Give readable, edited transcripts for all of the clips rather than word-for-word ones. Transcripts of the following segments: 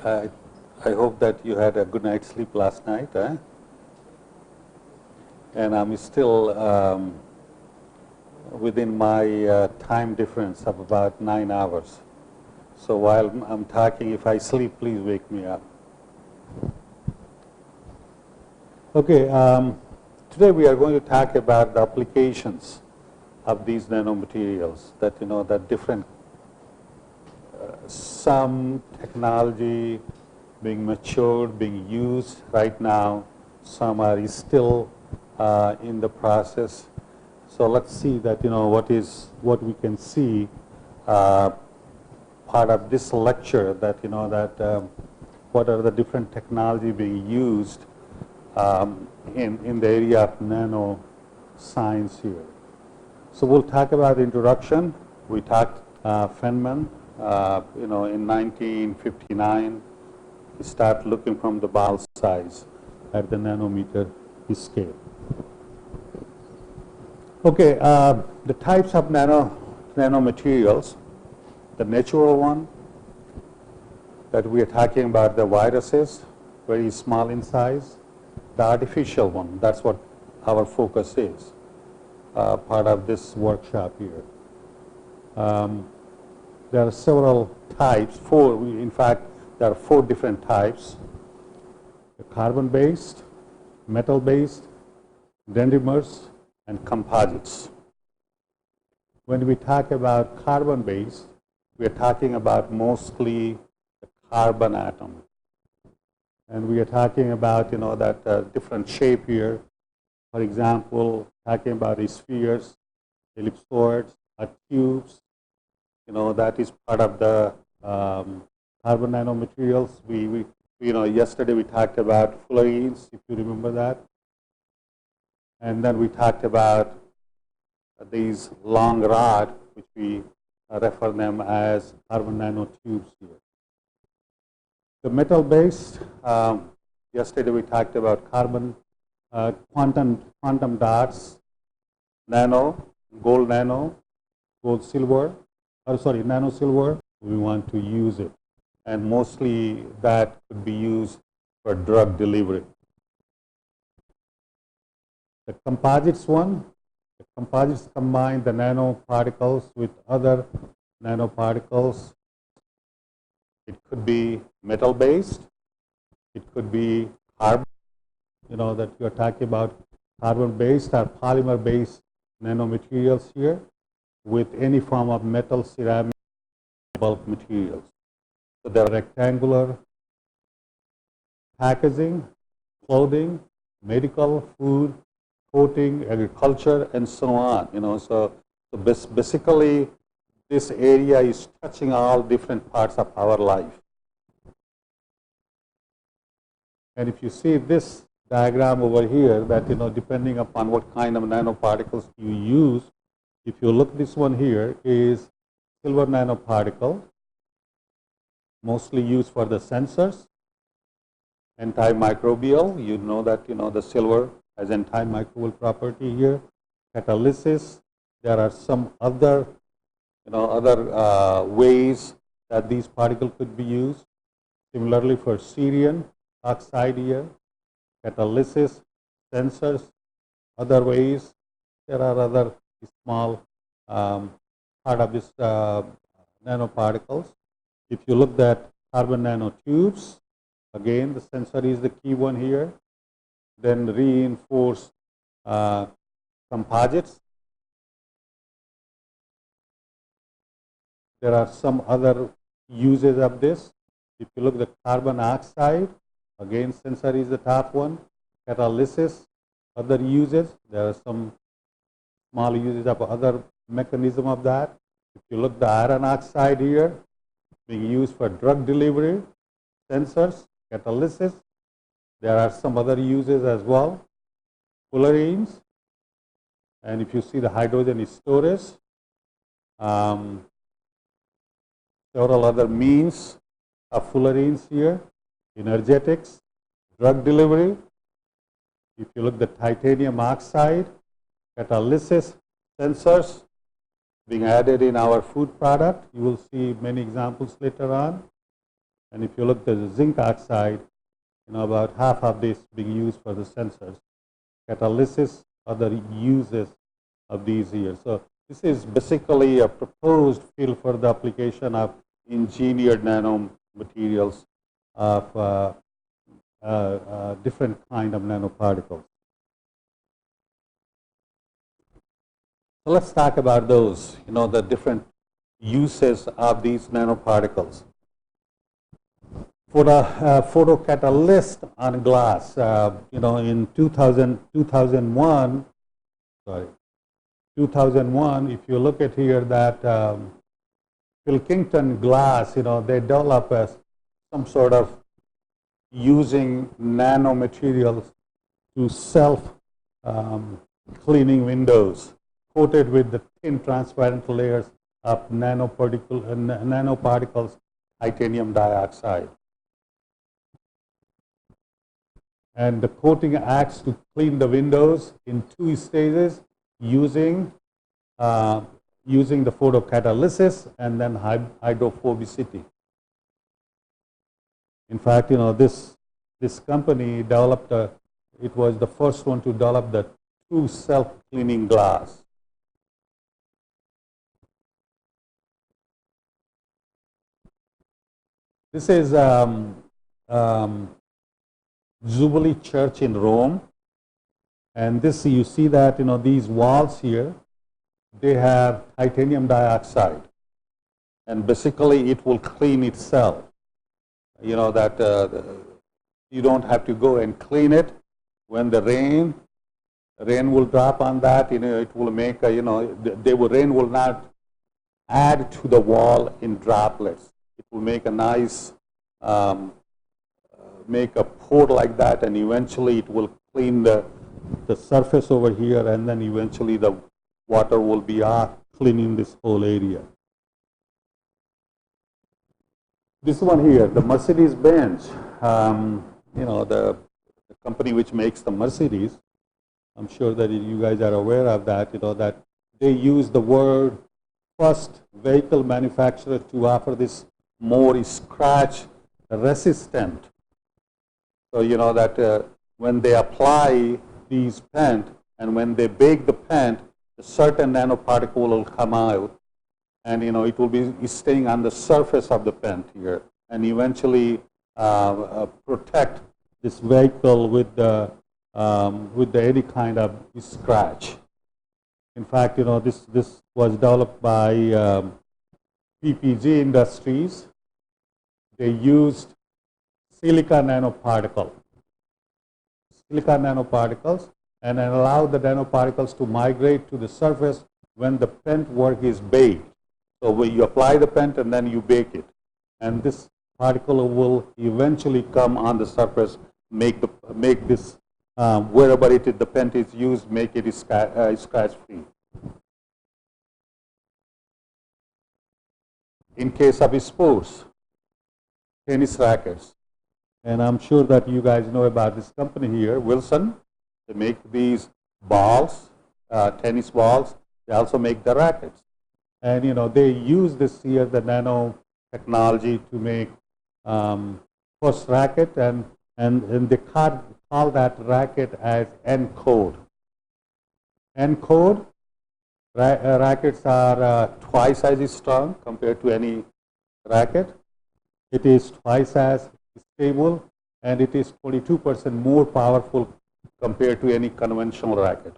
I, I hope that you had a good night's sleep last night, and I'm still within my time difference of about 9 hours. So while I'm talking, if I sleep, please wake me up. Okay, today we are going to talk about the applications of these nanomaterials, that that different, some technology being matured, being used right now, some are still in the process. So let's see that what we can see part of this lecture, that what are the different technology being used in the area of nano science here. So we'll talk about the introduction. We talked Feynman, in 1959, he started looking from the ball size at the nanometer scale. Okay, the types of nanomaterials, the natural one that we are talking about, the viruses, very small in size. The artificial one, that's what our focus is, part of this workshop here. There are several types, in fact, there are 4 different types: carbon-based, metal-based, dendrimers, and composites. When we talk about carbon-based, we are talking about mostly the carbon atom. And we are talking about, that different shape here. For example, talking about spheres, ellipsoids, or tubes. That is part of the carbon nanomaterials. Yesterday we talked about fullerenes, if you remember that. And then we talked about these long rod, which we refer them as carbon nanotubes here. The metal-based, yesterday we talked about carbon, quantum dots, nano, gold, silver, nano silver. We want to use it, and mostly that could be used for drug delivery. The composites one, the composites combine the nanoparticles with other nanoparticles. It could be metal-based. It could be carbon, that you're talking about carbon-based or polymer-based nanomaterials here, with any form of metal, ceramic, bulk materials. So they're rectangular, packaging, clothing, medical, food, coating, agriculture, and so on. So basically, this area is touching all different parts of our life. And if you see this diagram over here, that depending upon what kind of nanoparticles you use, if you look, this one here is silver nanoparticle, mostly used for the sensors, antimicrobial. You know that the silver has antimicrobial property here, catalysis. There are some other ways that these particles could be used. Similarly for cerium oxide here, catalysis, sensors, other ways. There are other small part of this nanoparticles. If you look at carbon nanotubes, again the sensor is the key one here. Then reinforced composites. There are some other uses of this. If you look at the carbon oxide, again sensor is the top one. Catalysis, other uses. There are some small uses of other mechanism of that. If you look at the iron oxide here, being used for drug delivery, sensors, catalysis. There are some other uses as well. Fullerenes, and if you see the hydrogen storage, several other means of fullerenes here, energetics, drug delivery. If you look at the titanium oxide, catalysis, sensors being added in our food product, you will see many examples later on. And if you look at the zinc oxide, about half of this being used for the sensors. Catalysis, other uses of these here. So this is basically a proposed field for the application of engineered nanomaterials of different kind of nanoparticles. So let's talk about those, the different uses of these nanoparticles. For a photocatalyst on glass, in 2001, if you look at here that Pilkington glass, they develop some sort of using nanomaterials to self-cleaning windows, coated with the thin transparent layers of nanoparticles, titanium dioxide. And the coating acts to clean the windows in 2 stages using the photocatalysis and then hydrophobicity. In fact, this company developed it was the first one to develop the true self-cleaning glass. This is Jubilee Church in Rome, and this you see that these walls here, they have titanium dioxide, and basically it will clean itself. That you don't have to go and clean it. When the rain will drop on that, it will make rain will not add to the wall in droplets. It will make a nice make a pore like that, and eventually it will clean the surface over here, and then eventually the water will be cleaning this whole area. This one here, the Mercedes-Benz, the company which makes the Mercedes, I'm sure that you guys are aware of that, that they use the word first vehicle manufacturer to offer this more scratch resistant. So that when they apply these paint and when they bake the paint, a certain nanoparticle will come out, and it will be staying on the surface of the paint here, and eventually protect this vehicle with any kind of scratch. In fact, this was developed by PPG Industries. They used silica nanoparticles, and allow the nanoparticles to migrate to the surface when the paint work is baked. So when you apply the paint and then you bake it, and this particle will eventually come on the surface, make this wherever the paint is used, make it scratch free. In case of sports, tennis rackets, and I'm sure that you guys know about this company here, Wilson. They make these balls, tennis balls. They also make the rackets. And they use this here, the nano technology, to make first racket, and they call that racket as N-code. N-code rackets are twice as strong compared to any racket. It is twice as stable, and it is 22% more powerful compared to any conventional racket.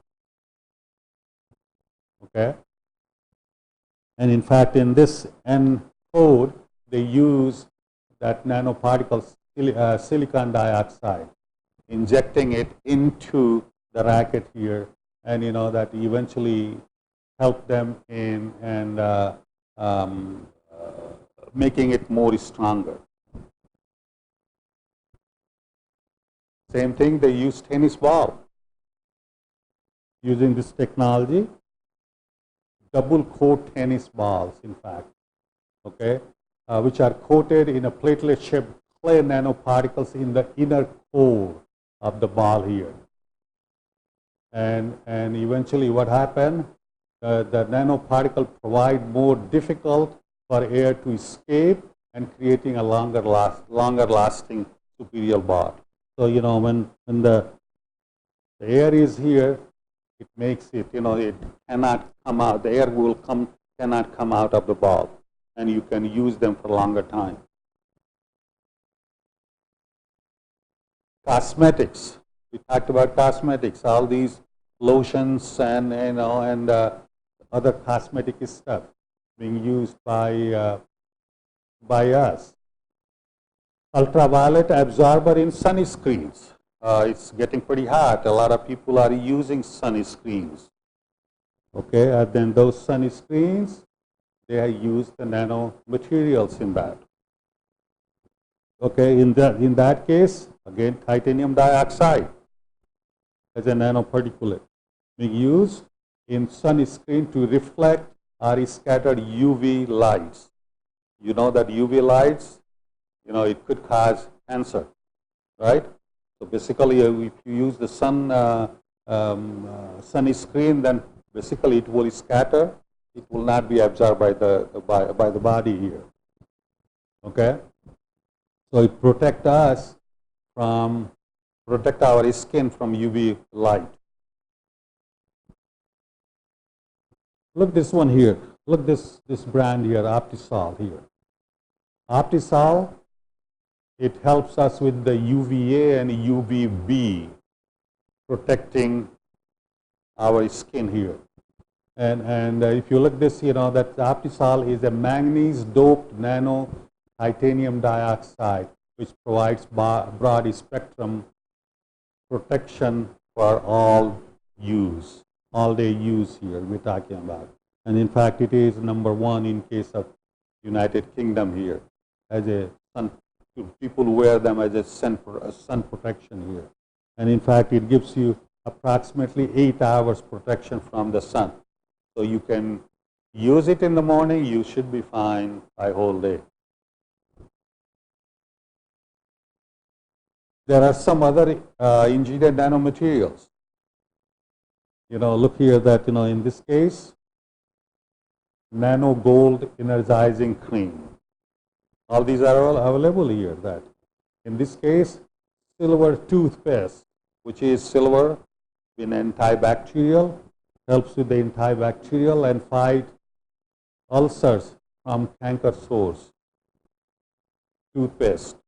Okay? And in fact, in this N-code, they use that nanoparticle silicon dioxide, injecting it into the racket here, and that eventually help them in making it more stronger. Same thing, they use tennis ball. Using this technology, double coat tennis balls, in fact, okay, which are coated in a platelet-shaped clay nanoparticles in the inner core of the ball here. And eventually what happened, the nanoparticle provide more difficult for air to escape, and creating a longer lasting superior bar. So, when the air is here, it makes it, it cannot come out, the air cannot come out of the bulb, and you can use them for longer time. Cosmetics. We talked about cosmetics, all these lotions and, other cosmetic stuff being used by us. Ultraviolet absorber in sunscreens. It's getting pretty hot. A lot of people are using sunscreens. Okay, and then those sunscreens, they have used the nanomaterials in that. Okay, in that case, again, titanium dioxide as a nanoparticulate being used in sunscreen to reflect or scatter UV lights. You know that UV lights, it could cause cancer, right? So basically, if you use the sunscreen, then basically it will scatter. It will not be absorbed by the body here. Okay, so it protect our skin from UV light. Look this one here. Look this brand here, Optisol here. Optisol, it helps us with the UVA and UVB, protecting our skin here. And if you look this, that Optisol is a manganese-doped nano titanium dioxide, which provides broad spectrum protection for all day use here we're talking about. And in fact, it is #1 in case of United Kingdom here, as a sun, people wear them as a sun protection here. And in fact, it gives you approximately 8 hours protection from the sun. So you can use it in the morning, you should be fine by whole day. There are some other engineered nanomaterials. Look here that, in this case, nano gold energizing cream. All these are all available here. That in this case, silver toothpaste, which is silver in antibacterial, helps with the antibacterial and fight ulcers from canker sores. Toothpaste.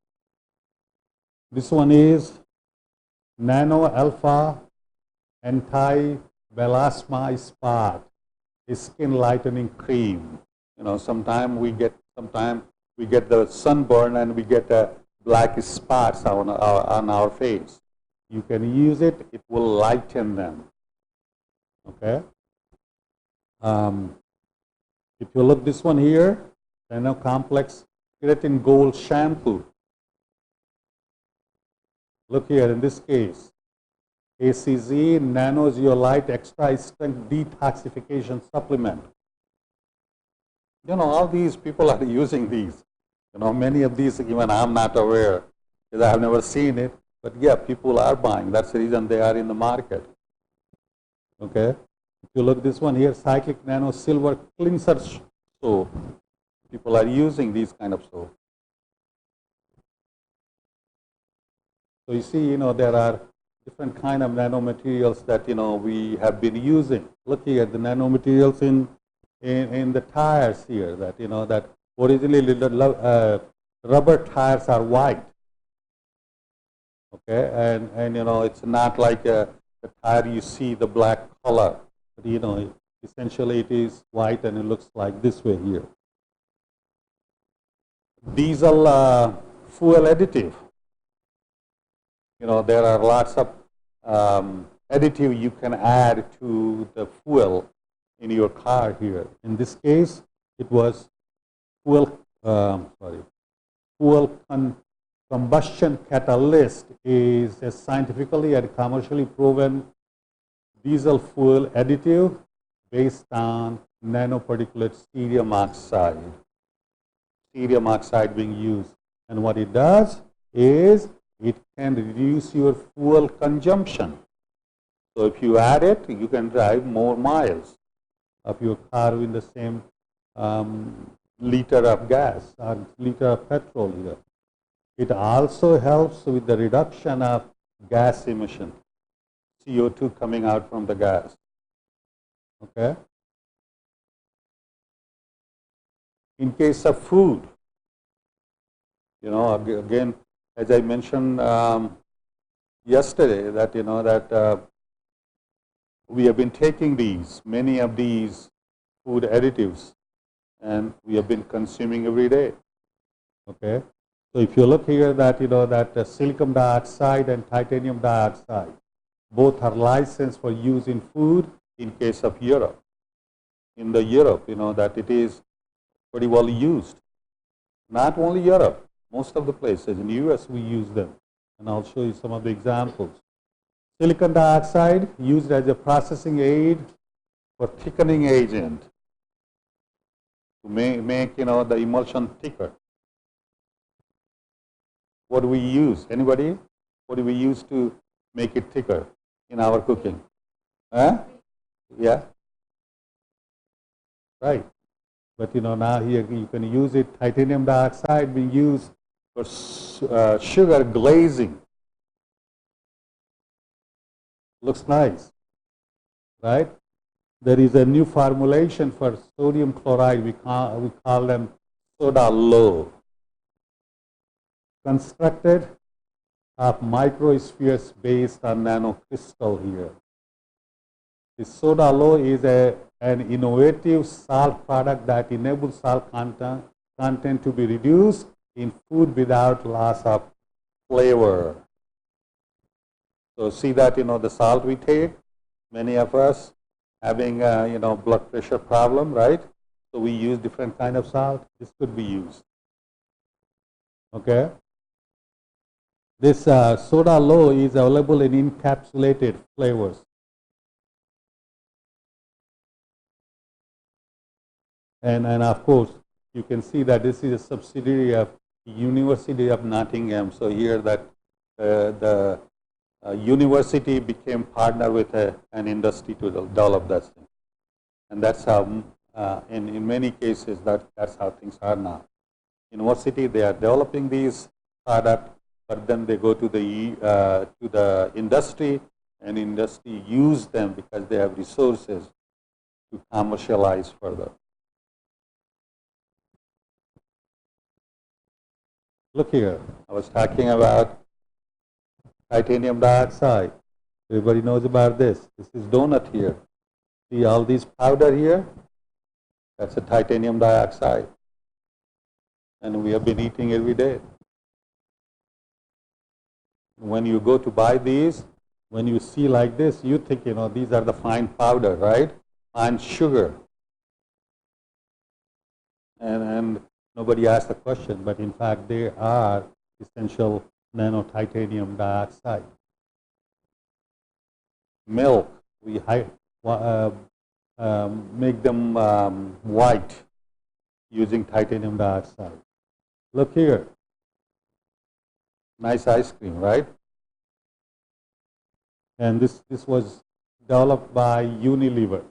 This one is nano alpha anti-melasma spot, a skin lightening cream. Sometimes we get the sunburn and we get black spots on our face. You can use it; it will lighten them. Okay. If you look this one here, nano complex keratin gold shampoo. Look here in this case. ACZ Nano Zeolite Extra Strength Detoxification Supplement. All these people are using these. Many of these, even I'm not aware, because I have never seen it. But yeah, people are buying. That's the reason they are in the market. Okay. If you look this one here, Cyclic Nano Silver Cleanser Soap. People are using these kind of soap. So you see, there are different kind of nanomaterials that, we have been using. Looking at the nanomaterials in the tires here, that, that originally the rubber tires are white. Okay, and it's not like the tire you see the black color. But, essentially it is white and it looks like this way here. Diesel fuel additive. There are lots of additive you can add to the fuel in your car here. In this case, it was fuel combustion catalyst is a scientifically and commercially proven diesel fuel additive based on nanoparticulate cerium oxide. Cerium oxide being used. And what it does is it can reduce your fuel consumption. So if you add it, you can drive more miles of your car with the same liter of gas or liter of petrol here. It also helps with the reduction of gas emission, CO2 coming out from the gas. Okay. In case of food, again, as I mentioned yesterday, that that we have been taking many of these food additives, and we have been consuming every day. Okay. So if you look here, that that silicon dioxide and titanium dioxide, both are licensed for use in food in case of Europe. In the Europe, that it is pretty well used. Not only Europe, most of the places. In the US, we use them. And I'll show you some of the examples. Silicon dioxide used as a processing aid for thickening agent to make the emulsion thicker. What do we use? Anybody? What do we use to make it thicker in our cooking? Huh? Yeah. Right. But now here you can use it. Titanium dioxide being used for sugar glazing. Looks nice, right? There is a new formulation for sodium chloride. We call them soda low. Constructed of microspheres based on nanocrystal here. The soda low is an innovative salt product that enables salt content to be reduced in food without loss of flavor. So see that the salt we take, many of us having blood pressure problem, right? So we use different kind of salt. This could be used. Okay. This soda low is available in encapsulated flavors. And of course, you can see that this is a subsidiary of University of Nottingham. So here that the university became partner with an industry to develop that thing. And that's how, in many cases, that's how things are now. University, they are developing these products, but then they go to the industry, and industry use them because they have resources to commercialize further. Look here, I was talking about titanium dioxide. Everybody knows about this. This is donut here. See all these powder here? That's a titanium dioxide. And we have been eating every day. When you go to buy these, when you see like this, you think, these are the fine powder, right? Fine sugar. And nobody asked the question, but in fact, they are essential nanotitanium dioxide. Milk, we make them white using titanium dioxide. Look here. Nice ice cream, right? And this was developed by Unilever.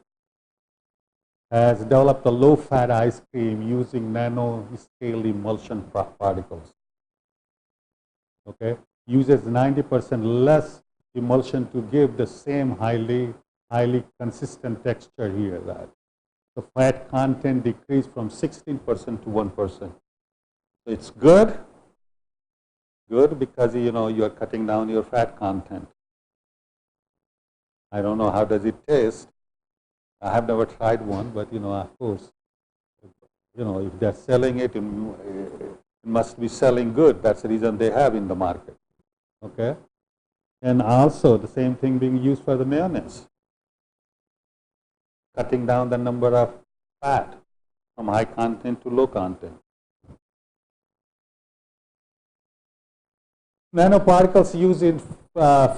Has developed a low-fat ice cream using nano-scale emulsion particles. Okay, uses 90% less emulsion to give the same highly consistent texture here. That the fat content decreased from 16% to 1%. So it's good because you are cutting down your fat content. I don't know how does it taste. I have never tried one, but of course, if they're selling it, it must be selling good. That's the reason they have in the market. Okay, and also the same thing being used for the mayonnaise, cutting down the number of fat from high content to low content. Nanoparticles used in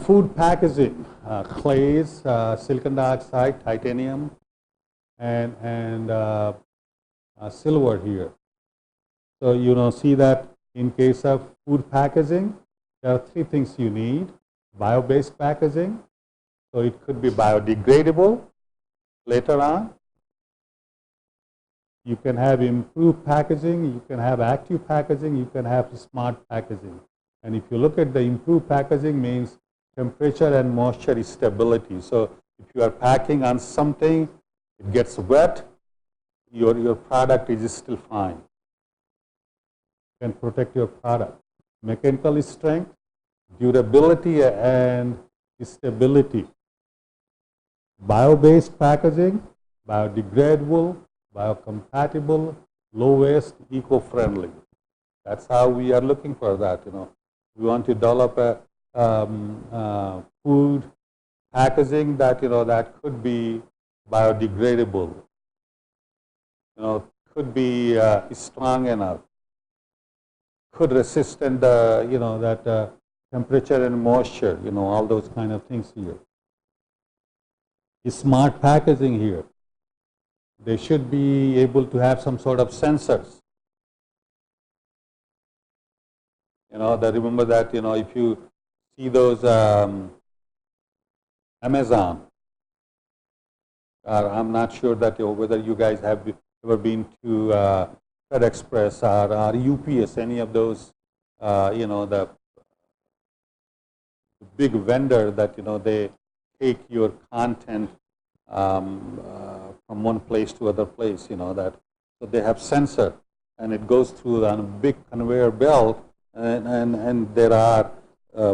food packaging, clays, silicon dioxide, titanium, and silver here. So see that in case of food packaging, there are three things you need. Bio-based packaging, so it could be biodegradable later on. You can have improved packaging, you can have active packaging, you can have smart packaging. And if you look at the improved packaging means temperature and moisture stability. So if you are packing on something, it gets wet, your product is still fine. You can protect your product. Mechanical strength, durability, and stability. Bio-based packaging, biodegradable, biocompatible, low waste, eco-friendly. That's how we are looking for that. We want to develop a food packaging that that could be biodegradable. Could be strong enough, could resist and that temperature and moisture. All those kind of things here. Smart packaging here. They should be able to have some sort of sensors. That remember that, if you see those Amazon, I'm not sure that whether you guys have ever been to FedEx Express or UPS, any of those, the big vendor that, they take your content from one place to other place, that. So they have sensor, and it goes through on a big conveyor belt, and there are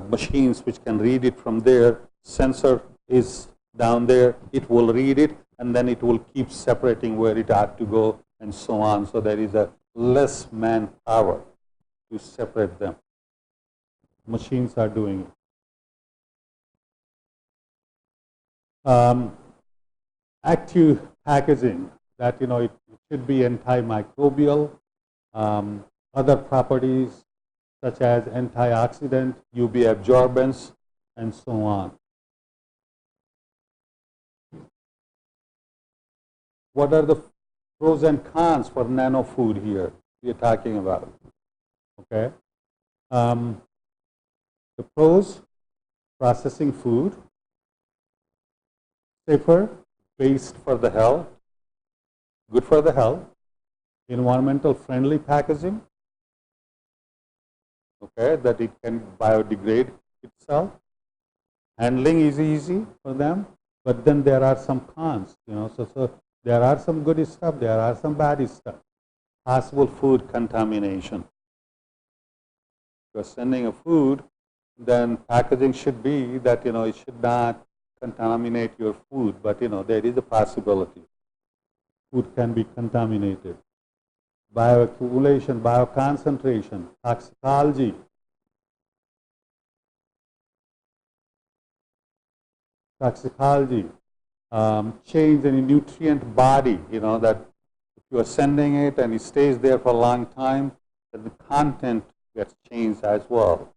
machines which can read it from there. Sensor is down there, it will read it, and then it will keep separating where it ought to go, and so on. So there is a less manpower to separate them. Machines are doing it. Active packaging, that it should be antimicrobial, other properties such as antioxidant, UV absorbance, and so on. What are the pros and cons for nano food here we are talking about? Okay. The pros: processing food, safer, based for the health, good for the health, environmental friendly packaging, okay, that it can biodegrade itself. Handling is easy for them, but then there are some cons, so there are some good stuff, there are some bad stuff. Possible food contamination. If you're sending a food, then packaging should be that, it should not contaminate your food, but there is a possibility food can be contaminated. Bioaccumulation, bioconcentration, toxicology. Toxicology, change in nutrient body, that if you are sending it and it stays there for a long time, then the content gets changed as well.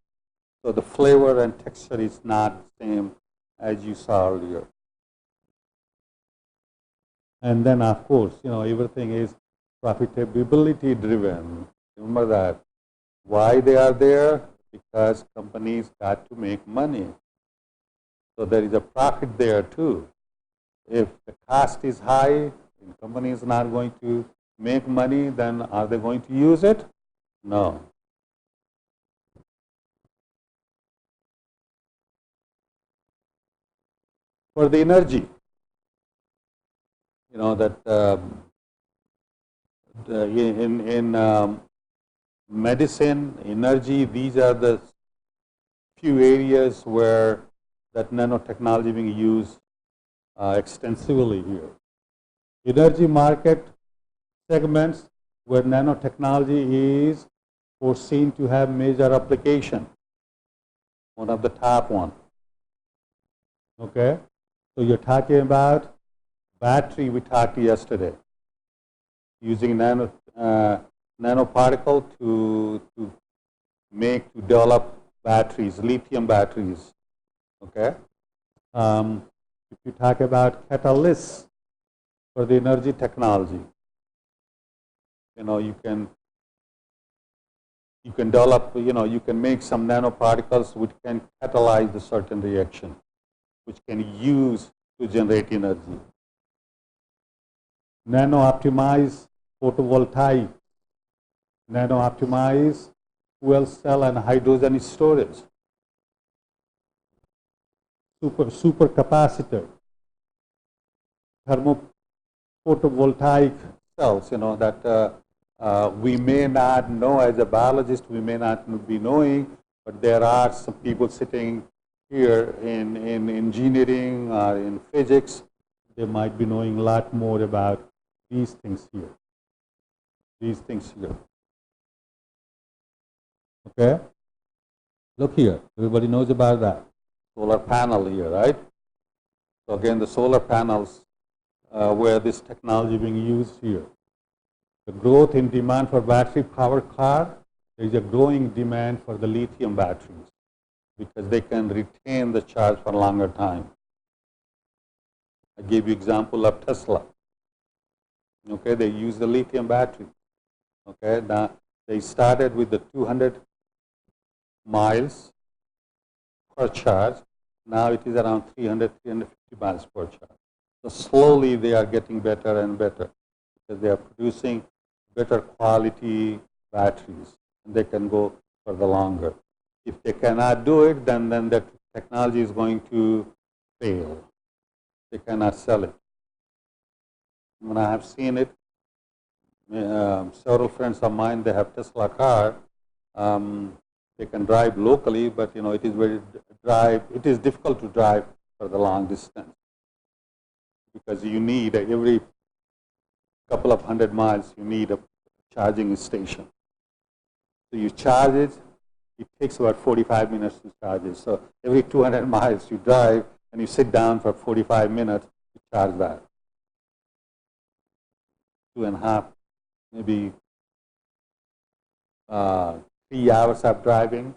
So the flavor and texture is not the same as you saw earlier. And then, of course, everything is profitability driven. Remember that. Why they are there? Because companies got to make money. So there is a profit there too. If the cost is high, the company is not going to make money, then are they going to use it? No. For the energy, that in medicine, energy, these are the few areas where that nanotechnology being used extensively here. Energy market segments where nanotechnology is foreseen to have major application. One of the top one. Okay, so you're talking about battery. We talked yesterday using nanoparticle to develop batteries, lithium batteries. Okay. If you talk about catalysts for the energy technology, you can develop, you can make some nanoparticles which can catalyze a certain reaction, which can use to generate energy. Nano optimize photovoltaic, nano-optimized fuel cell and hydrogen storage, supercapacitor, photovoltaic cells, that we may not know as a biologist, we may not be knowing, but there are some people sitting here in engineering or in physics. They might be knowing a lot more about these things here. These things here. Okay? Look here. Everybody knows about that. Solar panel here, right? So again, the solar panels where this technology being used here. The growth in demand for battery-powered car, there is a growing demand for the lithium batteries because they can retain the charge for a longer time. I gave you example of Tesla. Okay, they use the lithium battery. Okay, now they started with the 200 miles per charge. Now it is around 300, 350 miles per charge. So slowly they are getting better and better because they are producing better quality batteries and they can go for the longer. If they cannot do it, then the technology is going to fail. They cannot sell it. When I have seen it, several friends of mine, they have Tesla car. They can drive locally, but it is difficult to drive for the long distance because you need every couple of 100 miles you need a charging station. So you charge it. It takes about 45 minutes to charge it. So every 200 miles you drive and you sit down for 45 minutes to charge that. 2.5, maybe 3 hours of driving.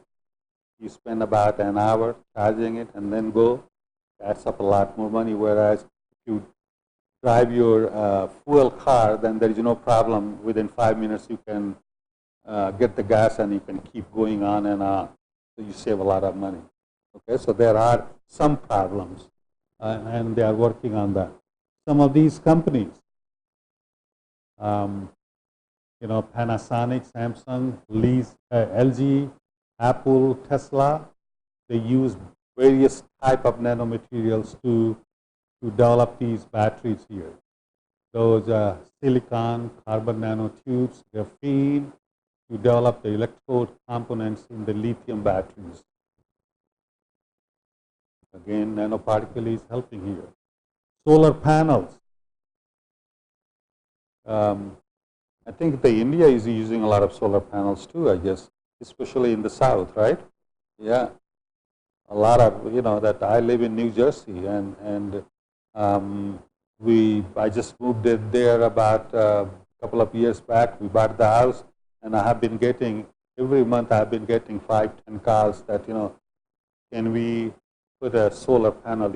You spend about an hour charging it and then go. That's up a lot more money. Whereas if you drive your fuel car, then there is no problem. Within 5 minutes you can get the gas and you can keep going on and on. So you save a lot of money. Okay, so there are some problems and they are working on that. Some of these companies, Panasonic, Samsung, LG, Apple, Tesla, they use various type of nanomaterials to develop these batteries here. Those silicon, carbon nanotubes, graphene, to develop the electrode components in the lithium batteries. Again, nanoparticle is helping here. Solar panels. I think India is using a lot of solar panels too, I guess, especially in the south, right? Yeah. A lot of, that I live in New Jersey and I just moved there about a couple of years back. We bought the house and I have been getting, every month I've been getting 5, 10 calls that, can we put a solar panel,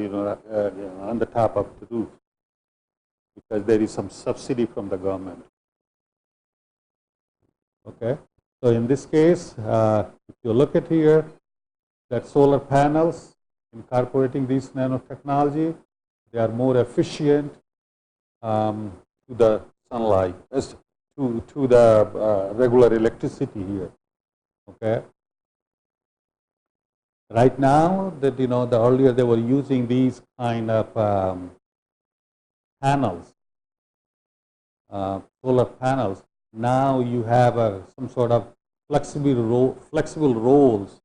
on the top of the roof because there is some subsidy from the government. Okay, so in this case, if you look at here, that solar panels incorporating this nanotechnology, they are more efficient to the sunlight, to the regular electricity here. Okay. Right now, that the earlier they were using these kind of panels, solar panels. Now you have some sort of flexible rolls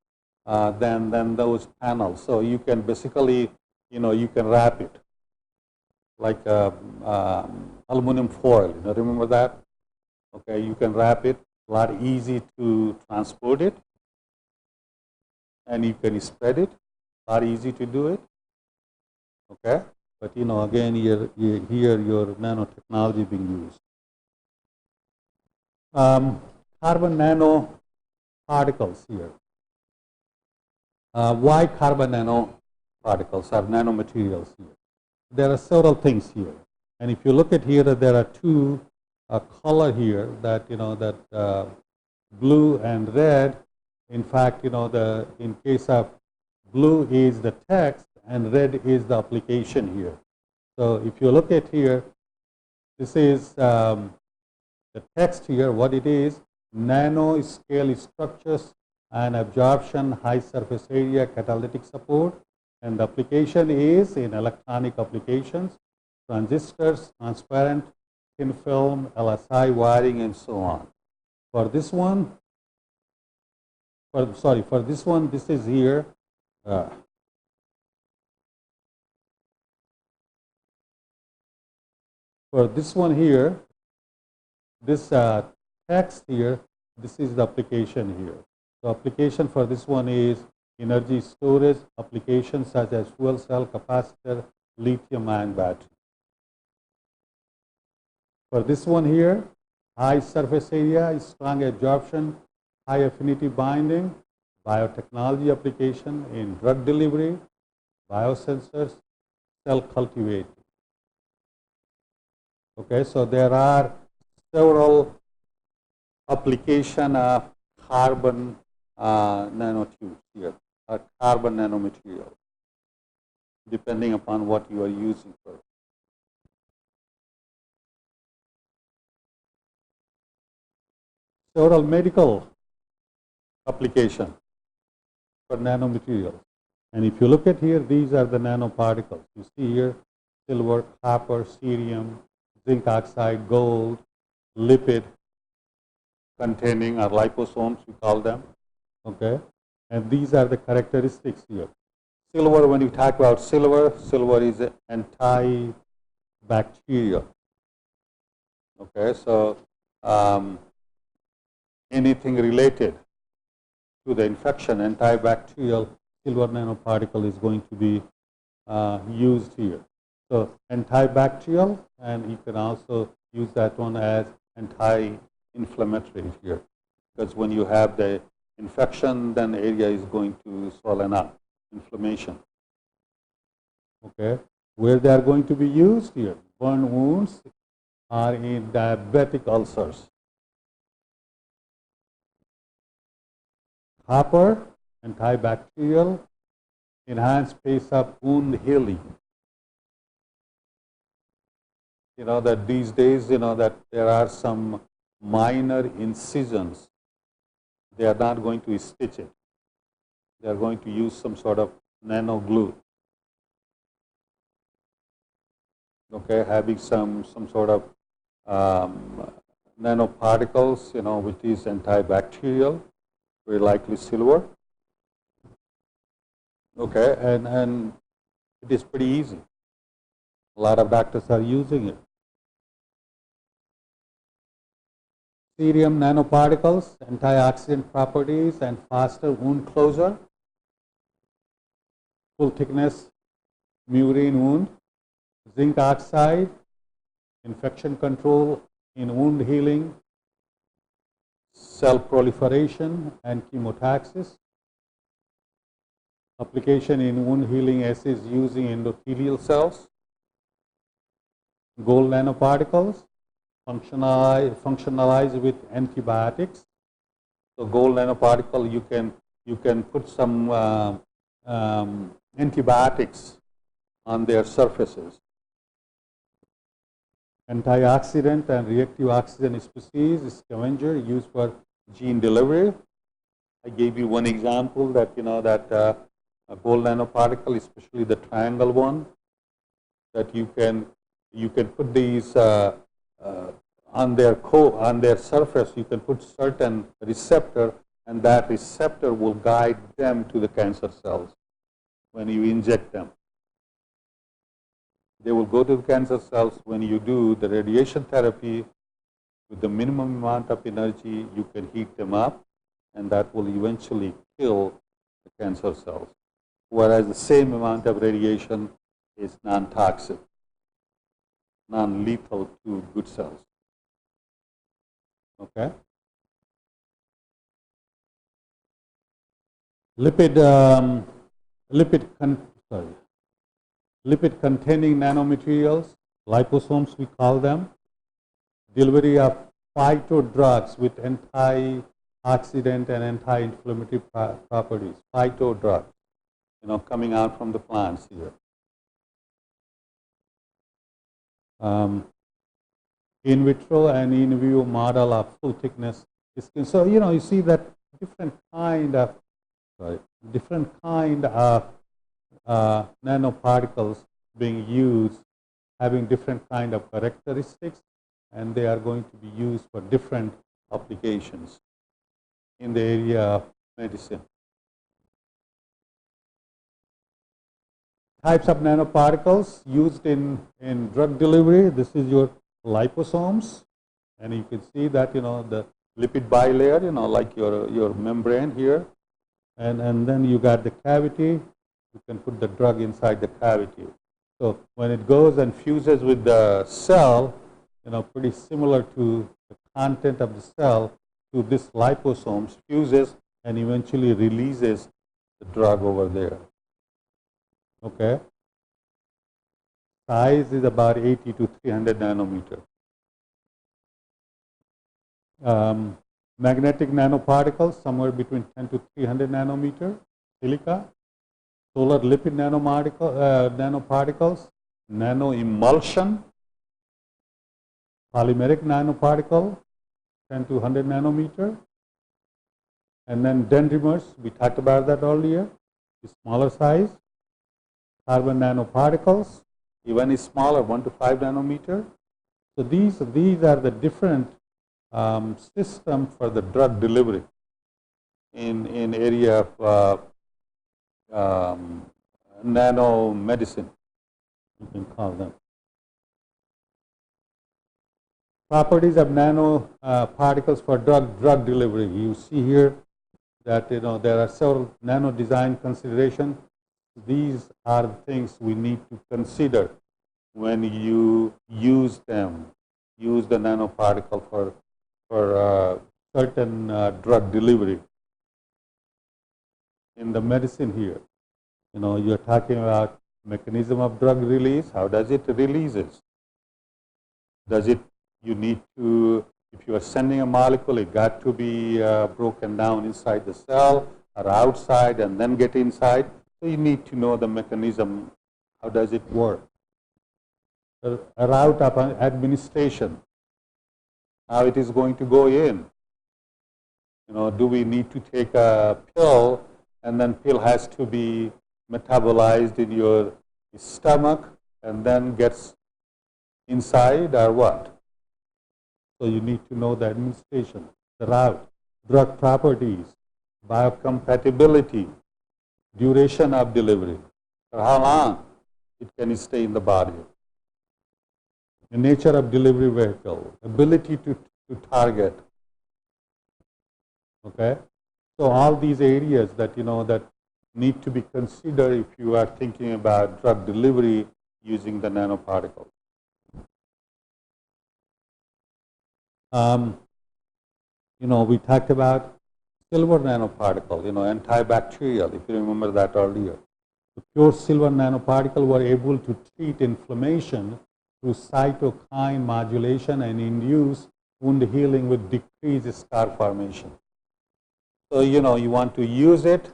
than those panels. So you can basically, you can wrap it like aluminum foil. Remember that? Okay, you can wrap it. A lot easy to transport it, and you can spread it. A lot easy to do it. Okay, but again, here your nanotechnology being used. Carbon nanoparticles here. Why carbon nanoparticles or nanomaterials here? There are several things here, and if you look at here, there are two color here that that blue and red. In fact, in case of blue is the text and red is the application here. So if you look at here, this is The text here, what it is, nano scale structures and absorption, high surface area, catalytic support. And the application is in electronic applications, transistors, transparent, thin film, LSI wiring, and so on. For this one, this is here. For this one here, this text here, this is the application here. The application for this one is energy storage applications such as fuel cell, capacitor, lithium-ion battery. For this one here, high surface area, strong absorption, high affinity binding, biotechnology application in drug delivery, biosensors, cell cultivating. Okay, so there are several application of carbon nanotubes here, or carbon nanomaterial, depending upon what you are using for. Several medical application for nanomaterials. And if you look at here, these are the nanoparticles. You see here, silver, copper, cerium, zinc oxide, gold, lipid containing, or liposomes, we call them. Okay, and these are the characteristics here. Silver, when you talk about silver, silver is antibacterial. Okay, so anything related to the infection, antibacterial, silver nanoparticle is going to be used here. So antibacterial, and you can also use that one as anti-inflammatory here, because when you have the infection, then the area is going to swollen up, inflammation. Okay, where they are going to be used here, burn wounds are in diabetic ulcers. Copper, antibacterial, enhanced pace of wound healing. You know that these days, you know that there are some minor incisions. They are not going to stitch it. They are going to use some sort of nano glue. Okay, having some sort of nanoparticles, you know, which is antibacterial, very likely silver. Okay, and it is pretty easy. A lot of doctors are using it. Cerium nanoparticles, antioxidant properties, and faster wound closure, full thickness murine wound, zinc oxide, infection control in wound healing, cell proliferation and chemotaxis, application in wound healing assays using endothelial cells, gold nanoparticles, functionalize with antibiotics. So gold nanoparticle, you can put some antibiotics on their surfaces. Antioxidant and reactive oxygen species, scavenger used for gene delivery. I gave you one example that, you know, that a gold nanoparticle, especially the triangle one, that you can put these on their surface. You can put certain receptor, and that receptor will guide them to the cancer cells when you inject them. They will go to the cancer cells. When you do the radiation therapy with the minimum amount of energy, you can heat them up, and that will eventually kill the cancer cells. Whereas the same amount of radiation is non-toxic, non-lethal to good cells. Okay. Lipid containing nanomaterials, liposomes we call them, delivery of phytodrugs with antioxidant and anti-inflammatory properties, phytodrugs, you know, coming out from the plants here. in vitro and in vivo model of full thickness skin. So, you see that different kind of nanoparticles being used, having different kind of characteristics, and they are going to be used for different applications in the area of medicine. Types of nanoparticles used in drug delivery. This is your liposomes, and you can see that the lipid bilayer, like your membrane here, and then you got the cavity. You can put the drug inside the cavity. So when it goes and fuses with the cell, pretty similar to the content of the cell, to this liposomes, fuses and eventually releases the drug over there. Okay. Size is about 80 to 300 nanometer. Magnetic nanoparticles, somewhere between 10 to 300 nanometer. Silica. Solar lipid nanoparticles. Nano emulsion. Polymeric nanoparticle, 10 to 100 nanometer. And then dendrimers, we talked about that earlier, smaller size. Carbon nanoparticles, even smaller, 1 to 5 nanometer. So these are the different systems for the drug delivery in area of nanomedicine, you can call them. Properties of nanoparticles for drug delivery. You see here that there are several nano design considerations. These are the things we need to consider when you use them. Use the nanoparticle for certain drug delivery. In the medicine here, you're talking about mechanism of drug release. How does it releases? Does it? You need to, if you are sending a molecule, it got to be broken down inside the cell or outside and then get inside. So you need to know the mechanism. How does it work? A route of administration. How it is going to go in. Do we need to take a pill, and then pill has to be metabolized in your stomach and then gets inside, or what? So you need to know the administration, the route, drug properties, biocompatibility, duration of delivery, or how long it can stay in the body, the nature of delivery vehicle, ability to target. Okay, so all these areas that that need to be considered if you are thinking about drug delivery using the nanoparticle. We talked about silver nanoparticle, antibacterial, if you remember that earlier. The pure silver nanoparticle were able to treat inflammation through cytokine modulation and induce wound healing with decreased scar formation. So, you want to use it,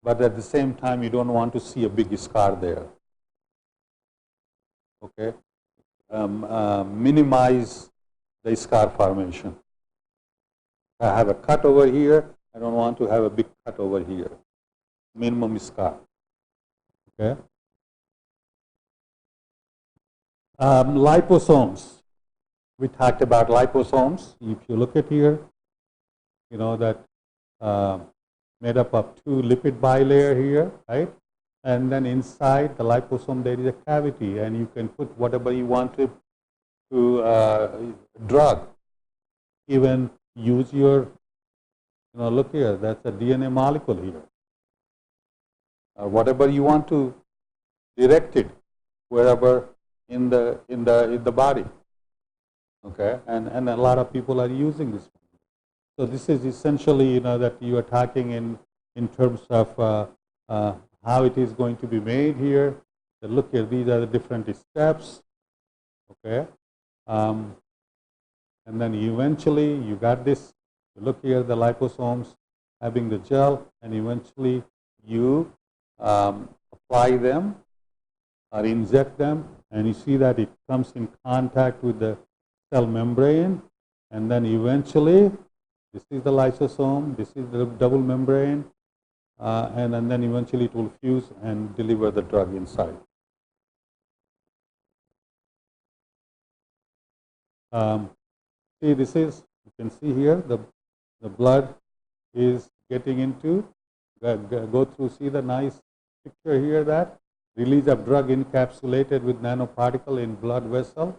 but at the same time, you don't want to see a big scar there. Okay? Minimize the scar formation. I have a cut over here. I don't want to have a big cut over here. Minimum scar. Okay. Liposomes. We talked about liposomes. If you look at here, that made up of two lipid bilayer here, right? And then inside the liposome there is a cavity, and you can put whatever you want to drug. Even use your, look here, that's a DNA molecule here. Whatever you want to direct it, wherever in the body. Okay, and a lot of people are using this. So this is essentially, that you are talking in terms of how it is going to be made here. So look here, these are the different steps. Okay. And then eventually you got this, look here, the liposomes having the gel, and eventually you apply them or inject them, and you see that it comes in contact with the cell membrane, and then eventually this is the lysosome, this is the double membrane, and then eventually it will fuse and deliver the drug inside. See, this is, you can see here, the blood is getting into, go through, see the nice picture here, that release of drug encapsulated with nanoparticle in blood vessel.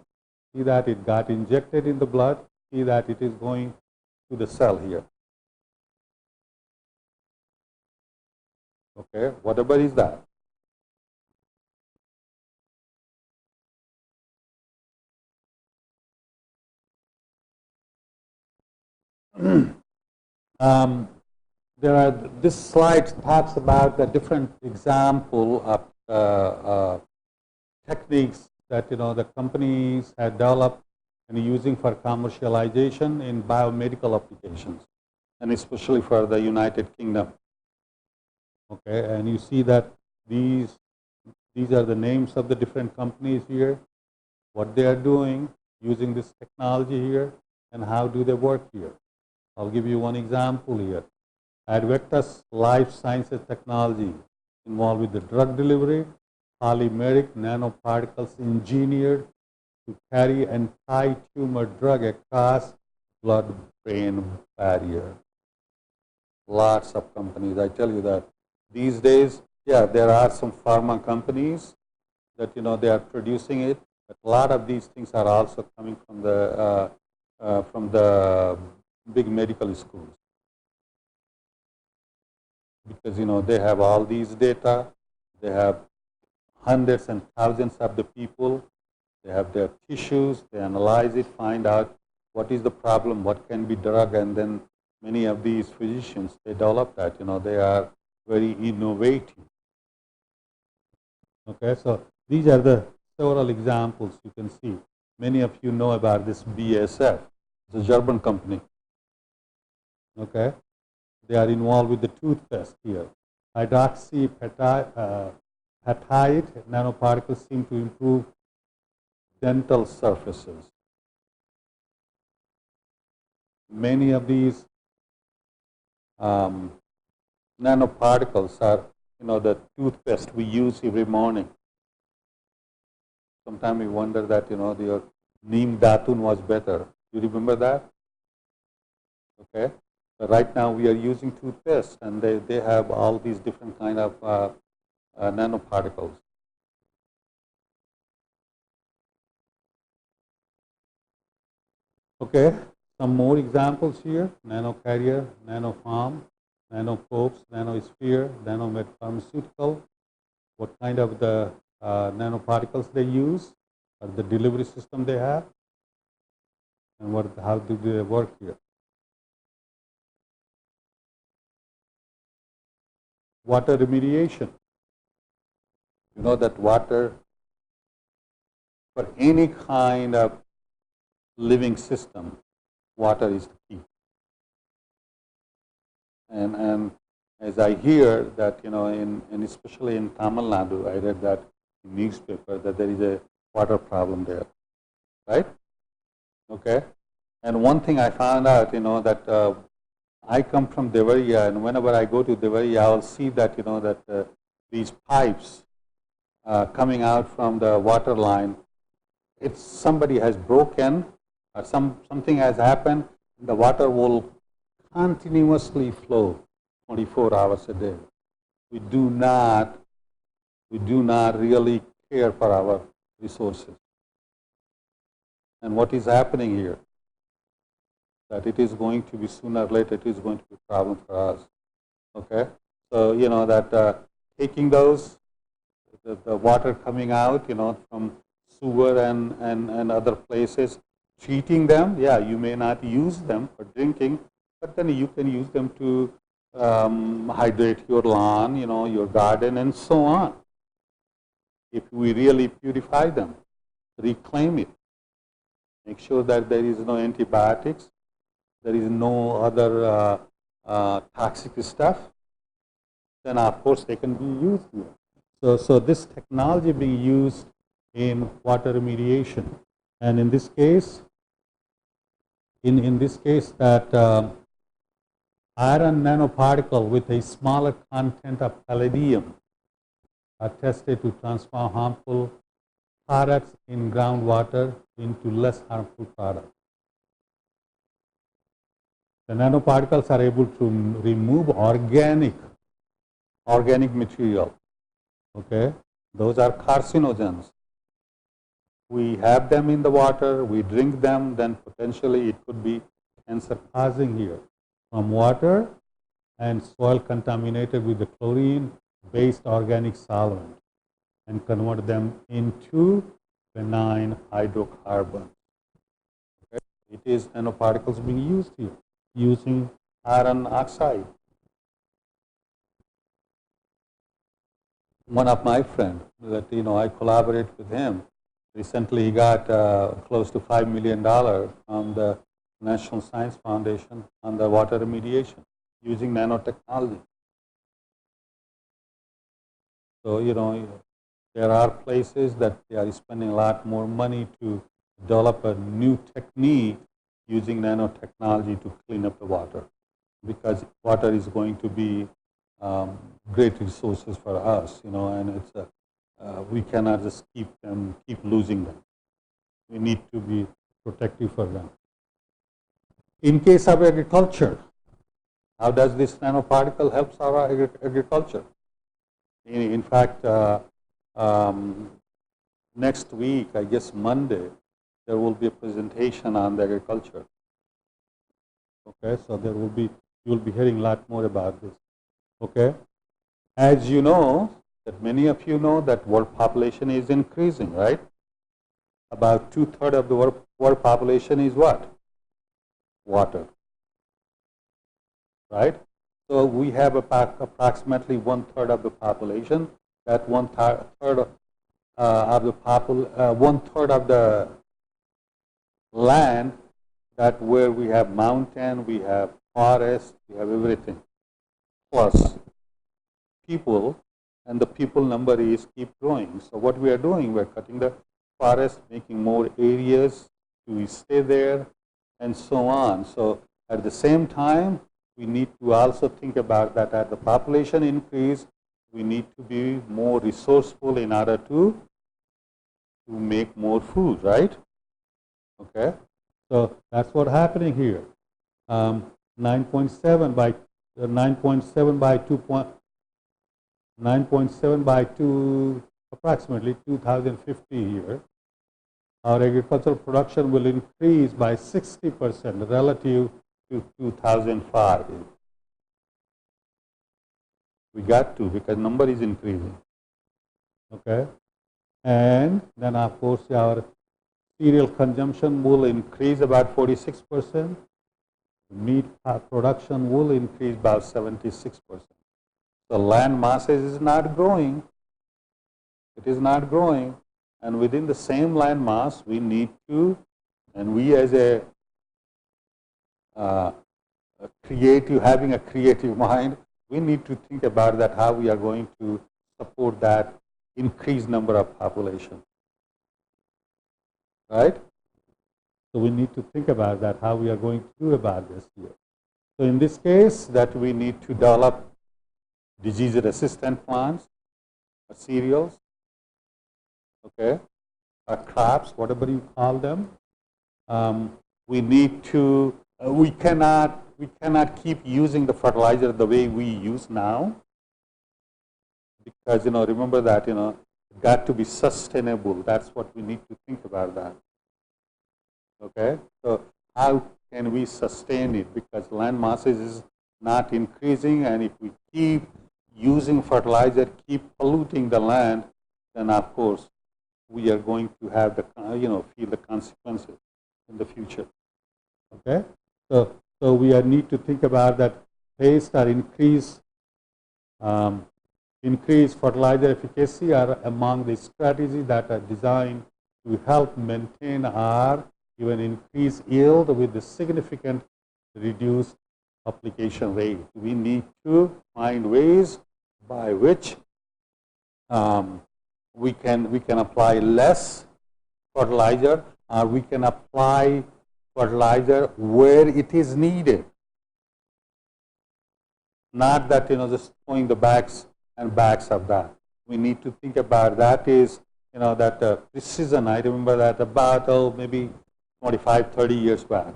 See that it got injected in the blood. See that it is going to the cell here. Okay, whatever is that. This slide talks about the different example of techniques that the companies have developed and using for commercialization in biomedical applications, and especially for the United Kingdom. Okay, and you see that these are the names of the different companies here, what they are doing using this technology here, and how do they work here. I'll give you one example here. Advectus Life Sciences Technology involved with the drug delivery, polymeric nanoparticles engineered to carry anti-tumor drug across blood-brain barrier. Lots of companies, I tell you that. These days, yeah, there are some pharma companies that they are producing it, but a lot of these things are also coming from the big medical schools, because they have all these data, they have hundreds and thousands of the people, they have their tissues, they analyze it, find out what is the problem, what can be drug, and then many of these physicians, they develop that. They are very innovative. Okay, so these are the several examples you can see. Many of you know about this BASF. It's a German company. Okay, they are involved with the toothpaste here. Hydroxyapatite nanoparticles seem to improve dental surfaces. Many of these nanoparticles are, the toothpaste we use every morning. Sometimes we wonder that, your neem datun was better. You remember that? Okay. But right now we are using toothpaste, and they have all these different kind of nanoparticles. Okay. Some more examples here: nanocarrier, nanofarm, nanopopes, nanosphere, nanomed pharmaceutical. What kind of the nanoparticles they use, or the delivery system they have, and how do they work here. Water remediation. You know that water, for any kind of living system, water is the key. And as I hear that, and especially in Tamil Nadu, I read that in newspaper that there is a water problem there, right? Okay. And one thing I found out, that I come from Devariya, and whenever I go to Devariya, I will see that, that these pipes coming out from the water line, it's somebody has broken or something has happened, the water will continuously flow 24 hours a day. We do not really care for our resources. And what is happening here? That it is going to be sooner or later, it is going to be a problem for us. Okay? So, that taking those, the water coming out, from sewer and other places, treating them, yeah, you may not use them for drinking, but then you can use them to hydrate your lawn, your garden, and so on. If we really purify them, reclaim it, make sure that there is no antibiotics, there is no other toxic stuff, then of course they can be used here. So this technology being used in water remediation, and in this case, in this case that iron nanoparticle with a smaller content of palladium are tested to transform harmful products in groundwater into less harmful products. The nanoparticles are able to remove organic material. Okay, those are carcinogens. We have them in the water, we drink them, then potentially it could be cancer causing here from water and soil contaminated with the chlorine-based organic solvent and convert them into benign hydrocarbons. Okay. It is nanoparticles being used here using iron oxide. One of my friends that I collaborate with him. Recently, he got close to $5 million from the National Science Foundation on the water remediation using nanotechnology. So, there are places that they are spending a lot more money to develop a new technique using nanotechnology to clean up the water, because water is going to be great resources for us, and it's we cannot just keep losing them. We need to be protective for them. In case of agriculture, how does this nanoparticle help our agriculture? In fact, next week, I guess Monday, there will be a presentation on the agriculture. Okay, so you'll be hearing a lot more about this. Okay, as you know, that many of you know that world population is increasing, right? About 2/3 of the world population is what? Water, right? So we have approximately 1/3 of the population. That 1/3 of the 1/3 of the land that where we have mountain, we have forest, we have everything, plus people, and the people number is keep growing. So what we are doing, we're cutting the forest, making more areas to stay there, and so on. So at the same time, we need to also think about that as the population increase, we need to be more resourceful in order to make more food, right? Okay, so that's what's happening here. 9.7 by 9.7 by 9.7 by 2, approximately 2050 here. Our agricultural production will increase by 60% relative to 2005. We got to, because number is increasing. Okay, and then of course our cereal consumption will increase about 46%. Meat production will increase about 76%. The land masses is not growing. It is not growing. And within the same land mass, we need to, and we as a having a creative mind, we need to think about that, how we are going to support that increased number of population. Right? So we need to think about that, how we are going to do about this here. So in this case, that we need to develop disease-resistant plants, or cereals, okay, or crops, whatever you call them. We need to, we cannot keep using the fertilizer the way we use now, because remember that it got to be sustainable. That's what we need to think about that. Okay, so how can we sustain it? Because land masses is not increasing, and if we keep using fertilizer, keep polluting the land, then of course we are going to have the feel the consequences in the future. Okay, so we need to think about that paste or increase fertilizer efficacy are among the strategies that are designed to help maintain or even increase yield with the significant reduced application rate. We need to find ways by which we can apply less fertilizer, or we can apply fertilizer where it is needed. Not that, just throwing the bags and bags of that. We need to think about that is, that precision. I remember that about, maybe 25, 30 years back.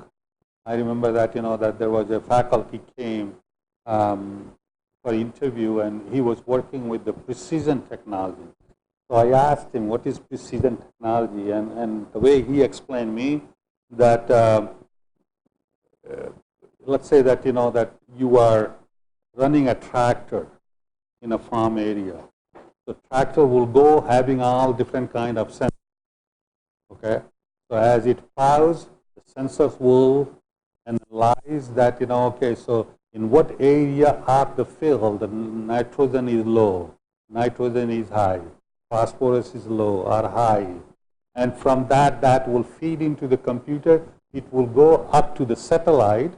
I remember that, that there was a faculty came for interview, and he was working with the precision technology. So I asked him, what is precision technology? And the way he explained me that, let's say that, that you are running a tractor in a farm area. The tractor will go having all different kind of sensors. Okay? So as it plows, the sensors will analyze that, okay, so in what area of the field the nitrogen is low, nitrogen is high, phosphorus is low or high. And from that, that will feed into the computer. It will go up to the satellite,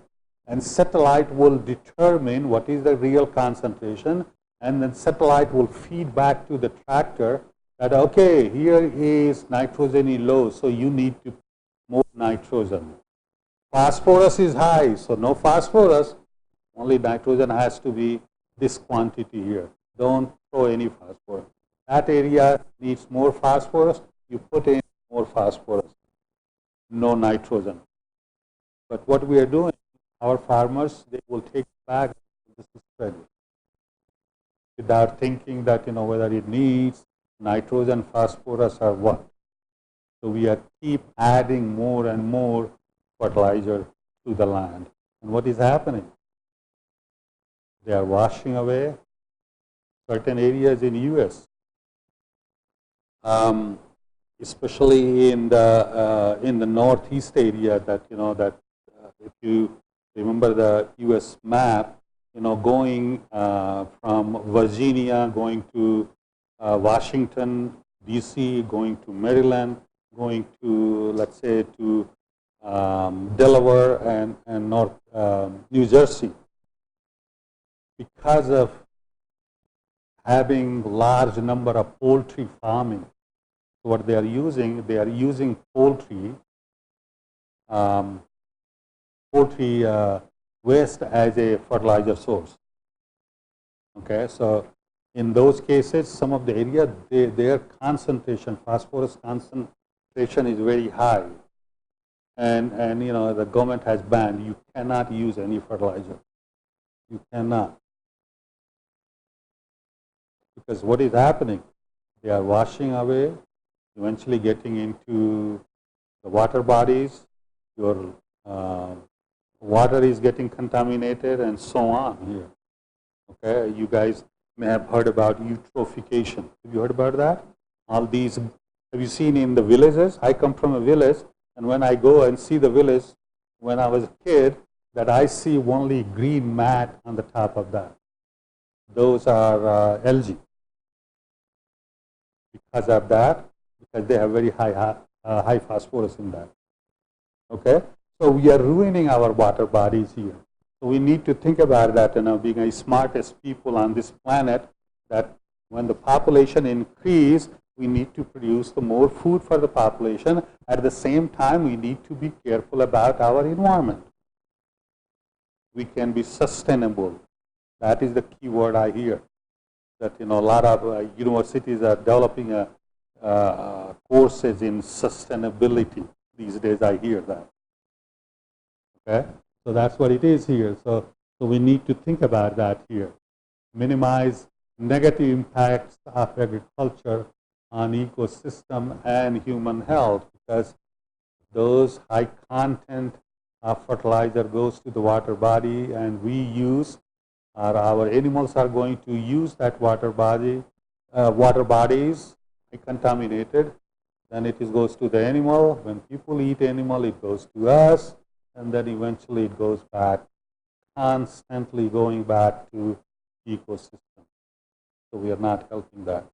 and satellite will determine what is the real concentration, and then satellite will feed back to the tractor that, okay, here is nitrogen is low, so you need to more nitrogen. Phosphorus is high, so no phosphorus, only nitrogen has to be this quantity here. Don't throw any phosphorus. That area needs more phosphorus, you put in more phosphorus, no nitrogen. But what we are doing, our farmers, they will take back this spread without thinking that, whether it needs nitrogen, phosphorus, or what. So we are keep adding more and more fertilizer to the land. And what is happening? They are washing away certain areas in U.S., especially in the northeast area. That that if you remember the U.S. map, going from Virginia, going to Washington, D.C., going to Maryland, going to, let's say, to Delaware and North New Jersey. Because of having large number of poultry farming, what they are using poultry waste as a fertilizer source. Okay, so in those cases, some of the area, their concentration, phosphorus concentration is very high. And the government has banned, you cannot use any fertilizer. You cannot. Because what is happening? They are washing away, eventually getting into the water bodies. Your water is getting contaminated, and so on here. Okay, you guys may have heard about eutrophication. Have you heard about that? All these, have you seen in the villages? I come from a village, and when I go and see the village, when I was a kid, that I see only green mat on the top of that. Those are algae. Because of that, because they have very high phosphorus in that. Okay, so we are ruining our water bodies here. So we need to think about that, being the smartest people on this planet, that when the population increase, we need to produce the more food for the population. At the same time, we need to be careful about our environment. We can be sustainable. That is the key word I hear. That a lot of universities are developing courses in sustainability these days. I hear that. Okay, so that's what it is here. So we need to think about that here. Minimize negative impacts of agriculture on ecosystem and human health, because those high content of fertilizer goes to the water body, and we use, or our animals are going to use that water bodies contaminated. Then it goes to the animal. When people eat animal, it goes to us, and then eventually it goes back, constantly going back to ecosystem. So we are not helping that.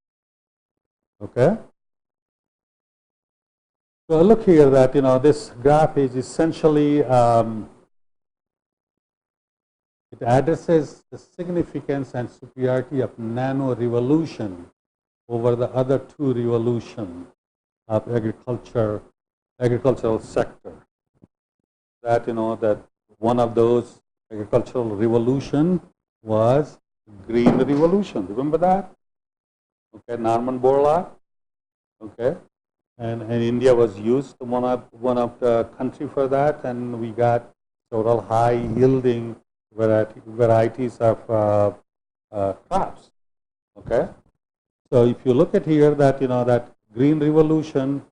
Okay. So look here that this graph is essentially it addresses the significance and superiority of nano revolution over the other two revolutions of agricultural sector. that, that one of those agricultural revolution was green revolution. Remember that? Okay, Norman Borlaug. Okay, and India was used one of the country for that, and we got several high yielding varieties of crops. Okay, so if you look at here that that green revolution,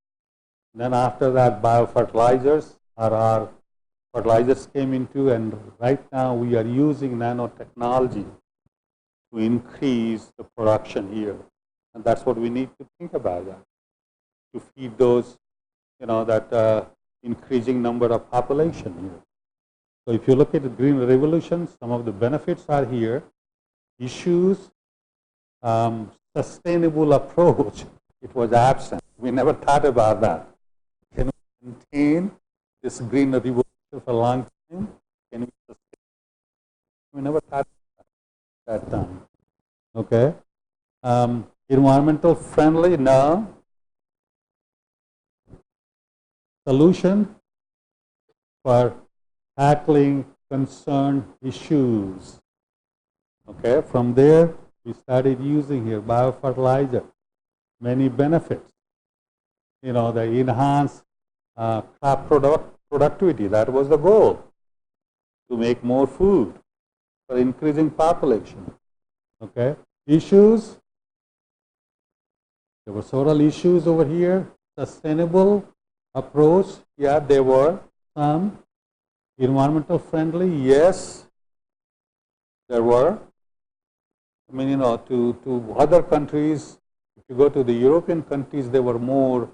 then after that biofertilizers our fertilizers came into, and right now we are using nanotechnology to increase the production here, and that's what we need to think about that, to feed those, that increasing number of population here. So if you look at the green revolution, some of the benefits are here. Issues, sustainable approach, it was absent. We never thought about that. Can we maintain this green revolution for a long time? Can we sustain? We never thought about that time. Okay. Environmental friendly, no. Solution for tackling concern issues. Okay, from there we started using here biofertilizer, many benefits. The enhanced crop productivity, that was the goal, to make more food for increasing population. Okay, issues, there were several issues over here. Sustainable approach, yeah, there were some. Environmental friendly, yes, there were. I mean, to other countries, if you go to the European countries, they were more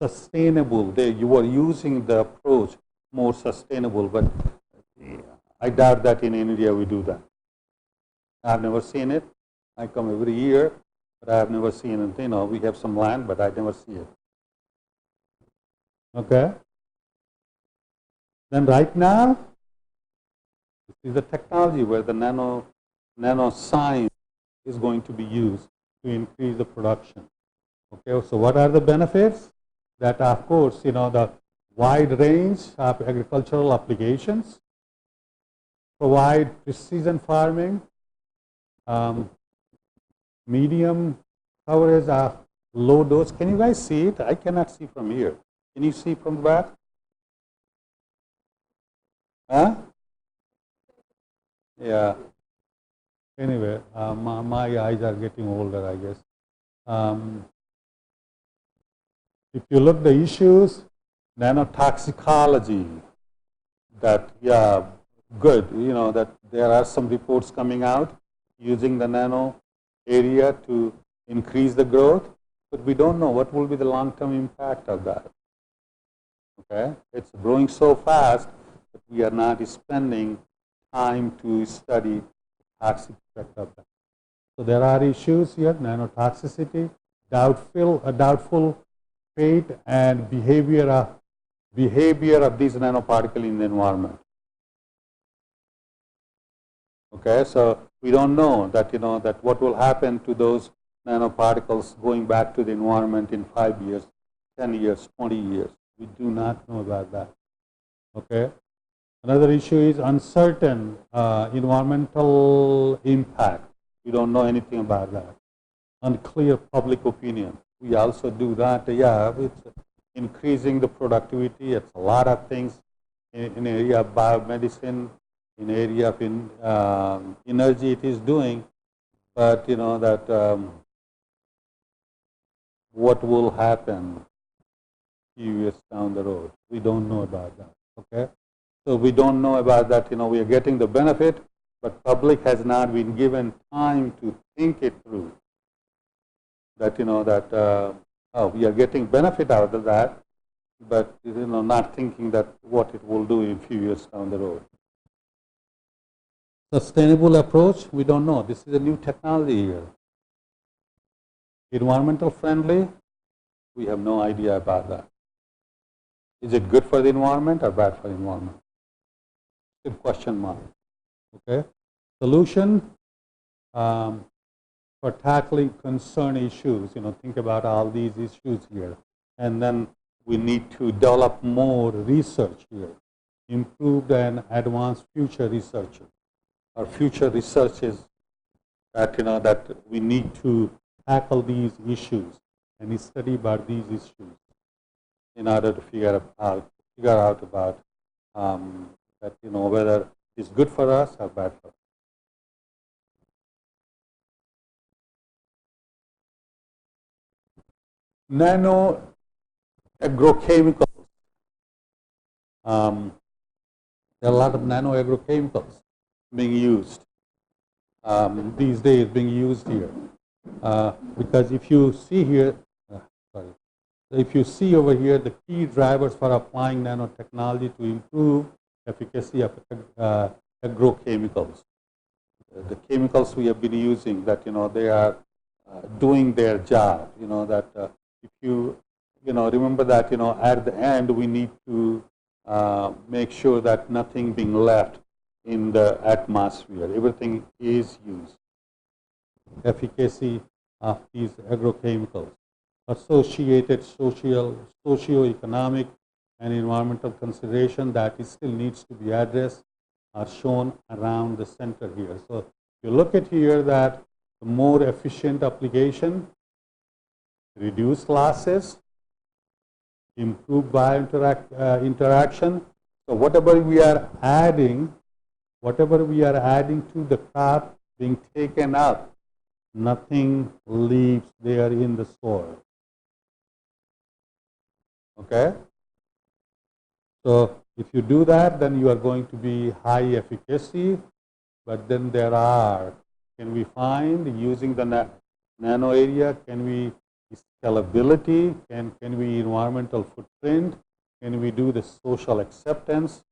sustainable. You were using the approach more sustainable, but I doubt that in India we do that. I've never seen it. I come every year, but I have never seen it. We have some land, but I never see it. Okay. Then right now, this is the technology where the nano science is going to be used to increase the production. Okay, so what are the benefits? That, of course, the wide range of agricultural applications, provide precision farming, medium coverage of low dose. Can you guys see it? I cannot see from here. Can you see from the back? Huh? Yeah. Anyway, my eyes are getting older, I guess. If you look at the issues, nanotoxicology, that, yeah, good. That there are some reports coming out using the nano area to increase the growth, but we don't know what will be the long-term impact of that. Okay, it's growing so fast that we are not spending time to study the toxic effect of that. So there are issues here: nanotoxicity, doubtful fate, and behavior of these nanoparticles in the environment. Okay, so we don't know that that what will happen to those nanoparticles going back to the environment in 5 years, 10 years, 20 years. We do not know about that. Okay. Another issue is uncertain environmental impact. We don't know anything about that. Unclear public opinion. We also do that. Yeah, it's increasing the productivity. It's a lot of things in area of biomedicine, in area of energy it is doing. But that what will happen few years down the road. We don't know about that. Okay, so we don't know about that. We are getting the benefit, but public has not been given time to think it through. That that we are getting benefit out of that, but not thinking that what it will do in few years down the road. Sustainable approach, we don't know. This is a new technology here. Environmental friendly, we have no idea about that. Is it good for the environment or bad for the environment? Good question mark. Okay. Solution for tackling concern issues. Think about all these issues here. And then we need to develop more research here, improved and advanced future research. Our future research is that, that we need to tackle these issues and study about these issues in order to figure out about that, whether it's good for us or bad for us. Nano agrochemicals. There are a lot of nano agrochemicals being used these days, being used here. Because if you see here, if you see over here the key drivers for applying nanotechnology to improve efficacy of agrochemicals. The chemicals we have been using, that they are doing their job. That if you remember that at the end we need to make sure that nothing being left in the atmosphere. Everything is used. Efficacy of these agrochemicals. Associated socio-economic and environmental consideration that still needs to be addressed are shown around the center here. So you look at here that the more efficient application, reduce losses, improve interaction. So whatever we are adding to the crop being taken up, nothing leaves there in the soil. Okay? So if you do that, then you are going to be high efficacy. But then can we find using the nano area, can we scalability, can we environmental footprint, can we do the social acceptance?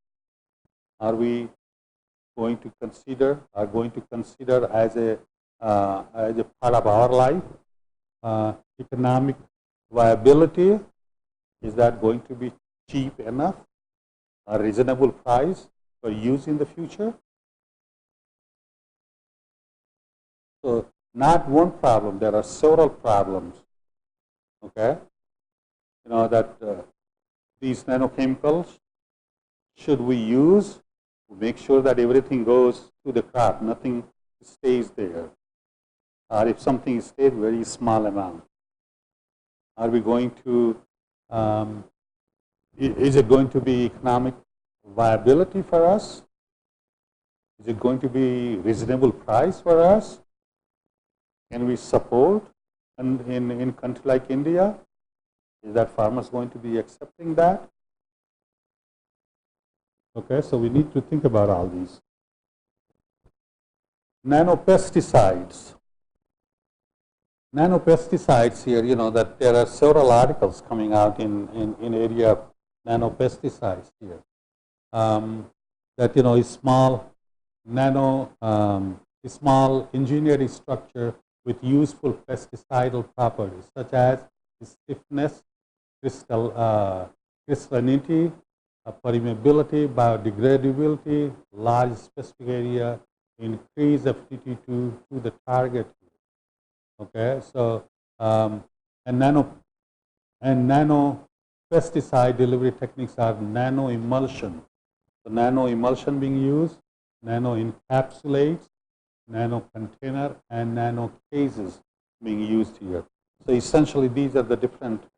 Are we going to consider as a part of our life? Economic viability, is that going to be cheap enough, a reasonable price for use in the future? So not one problem, there are several problems. Okay, that these nanochemicals, should we use to make sure that everything goes to the crop, nothing stays there, or if something stays, very small amount. Are we going to? Is it going to be economic viability for us? Is it going to be reasonable price for us? Can we support? And in a country like India, is that farmers going to be accepting that? Okay, so we need to think about all these. Nanopesticides. Nanopesticides here, that there are several articles coming out in area of nanopesticides here. That is small small engineering structure with useful pesticidal properties such as stiffness, crystallinity, permeability, biodegradability, large specific area, increase affinity to the target. Okay, so and nano pesticide delivery techniques are nano emulsion. So nano emulsion being used, nano encapsulates, nano container, and nano cases being used here. So essentially, these are the different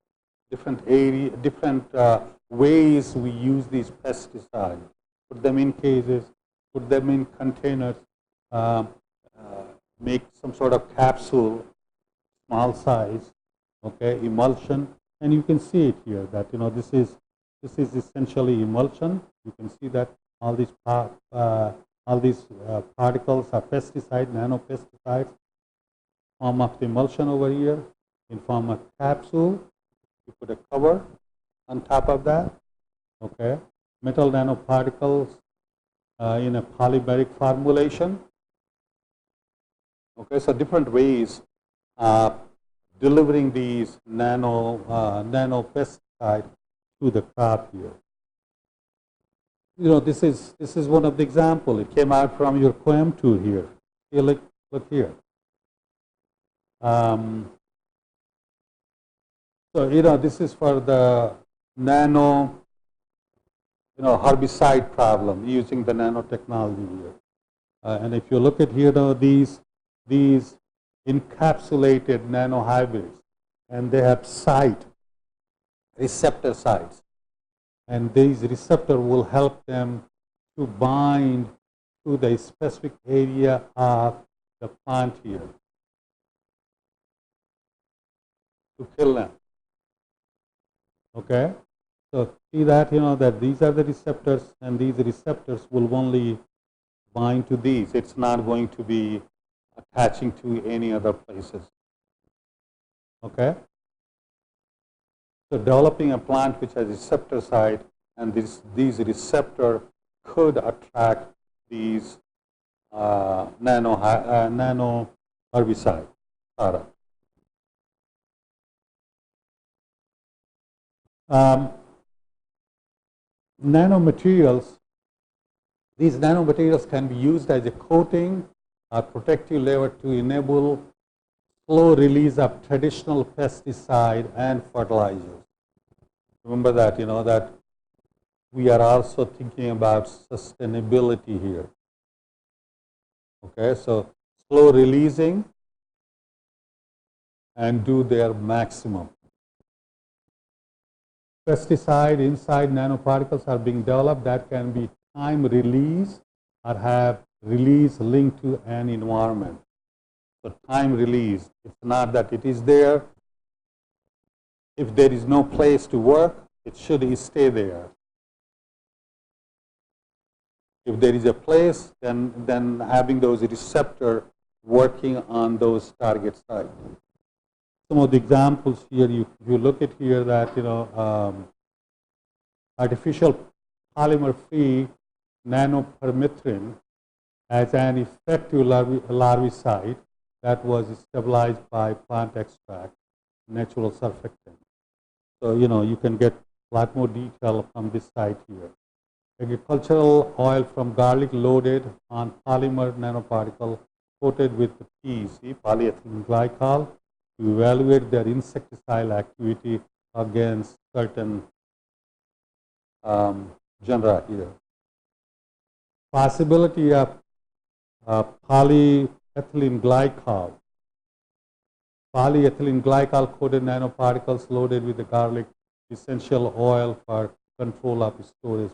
ways we use these pesticides. Put them in cases, put them in containers, make some sort of capsule, small size, okay, emulsion, and you can see it here that this is essentially emulsion. You can see that all these particles are pesticide, nanopesticides, form of the emulsion over here, in form of capsule. You put a cover on top of that. Okay, metal nanoparticles in a polymeric formulation. Okay, so different ways of delivering these nanopesticides to the crop here. This is one of the example. It came out from your QM tool here. Here, look here. So this is for the nano, herbicide problem using the nanotechnology here. And if you look at here, these encapsulated nanohybrids, and they have receptor sites. And these receptors will help them to bind to the specific area of the plant here to kill them. Okay? So see that, that these are the receptors, and these receptors will only bind to these. It's not going to be attaching to any other places. Okay? So developing a plant which has receptor site, and these receptor could attract these nano herbicide product. Nanomaterials. These nanomaterials can be used as a coating or protective layer to enable slow release of traditional pesticide and fertilizers. Remember that, that we are also thinking about sustainability here. Okay, so slow releasing and do their maximum. Pesticide inside nanoparticles are being developed that can be time release or have release linked to an environment. So time release, it's not that it is there. If there is no place to work, it should stay there. If there is a place, then having those receptors working on those target sites. Some of the examples here, you look at here that, artificial polymer-free nanopermethrin as an effective larvicide that was stabilized by plant extract, natural surfactant. So, you can get a lot more detail from this site here. Agricultural oil from garlic loaded on polymer nanoparticle coated with PEC, polyethylene glycol, to evaluate their insecticidal activity against certain genera here. Possibility of polyethylene glycol. Polyethylene glycol coated nanoparticles loaded with the garlic essential oil for control of storage.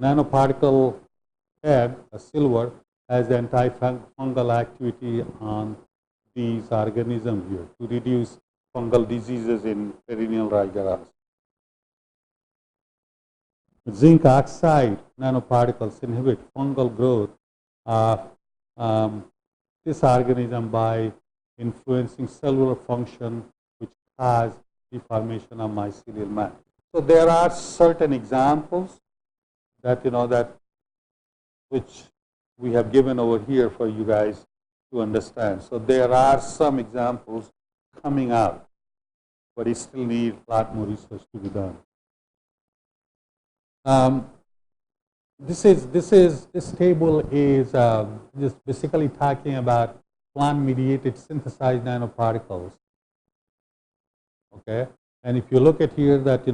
Nanoparticle head, a silver, has antifungal activity on these organisms here to reduce fungal diseases in perennial ryegrass. Zinc oxide nanoparticles inhibit fungal growth of this organism by influencing cellular function, which cause deformation of mycelial mat. So there are certain examples that which we have given over here for you guys to understand. So there are some examples coming out, but it still needs a lot more research to be done. This table is just basically talking about plant-mediated synthesized nanoparticles. Okay, and if you look at here that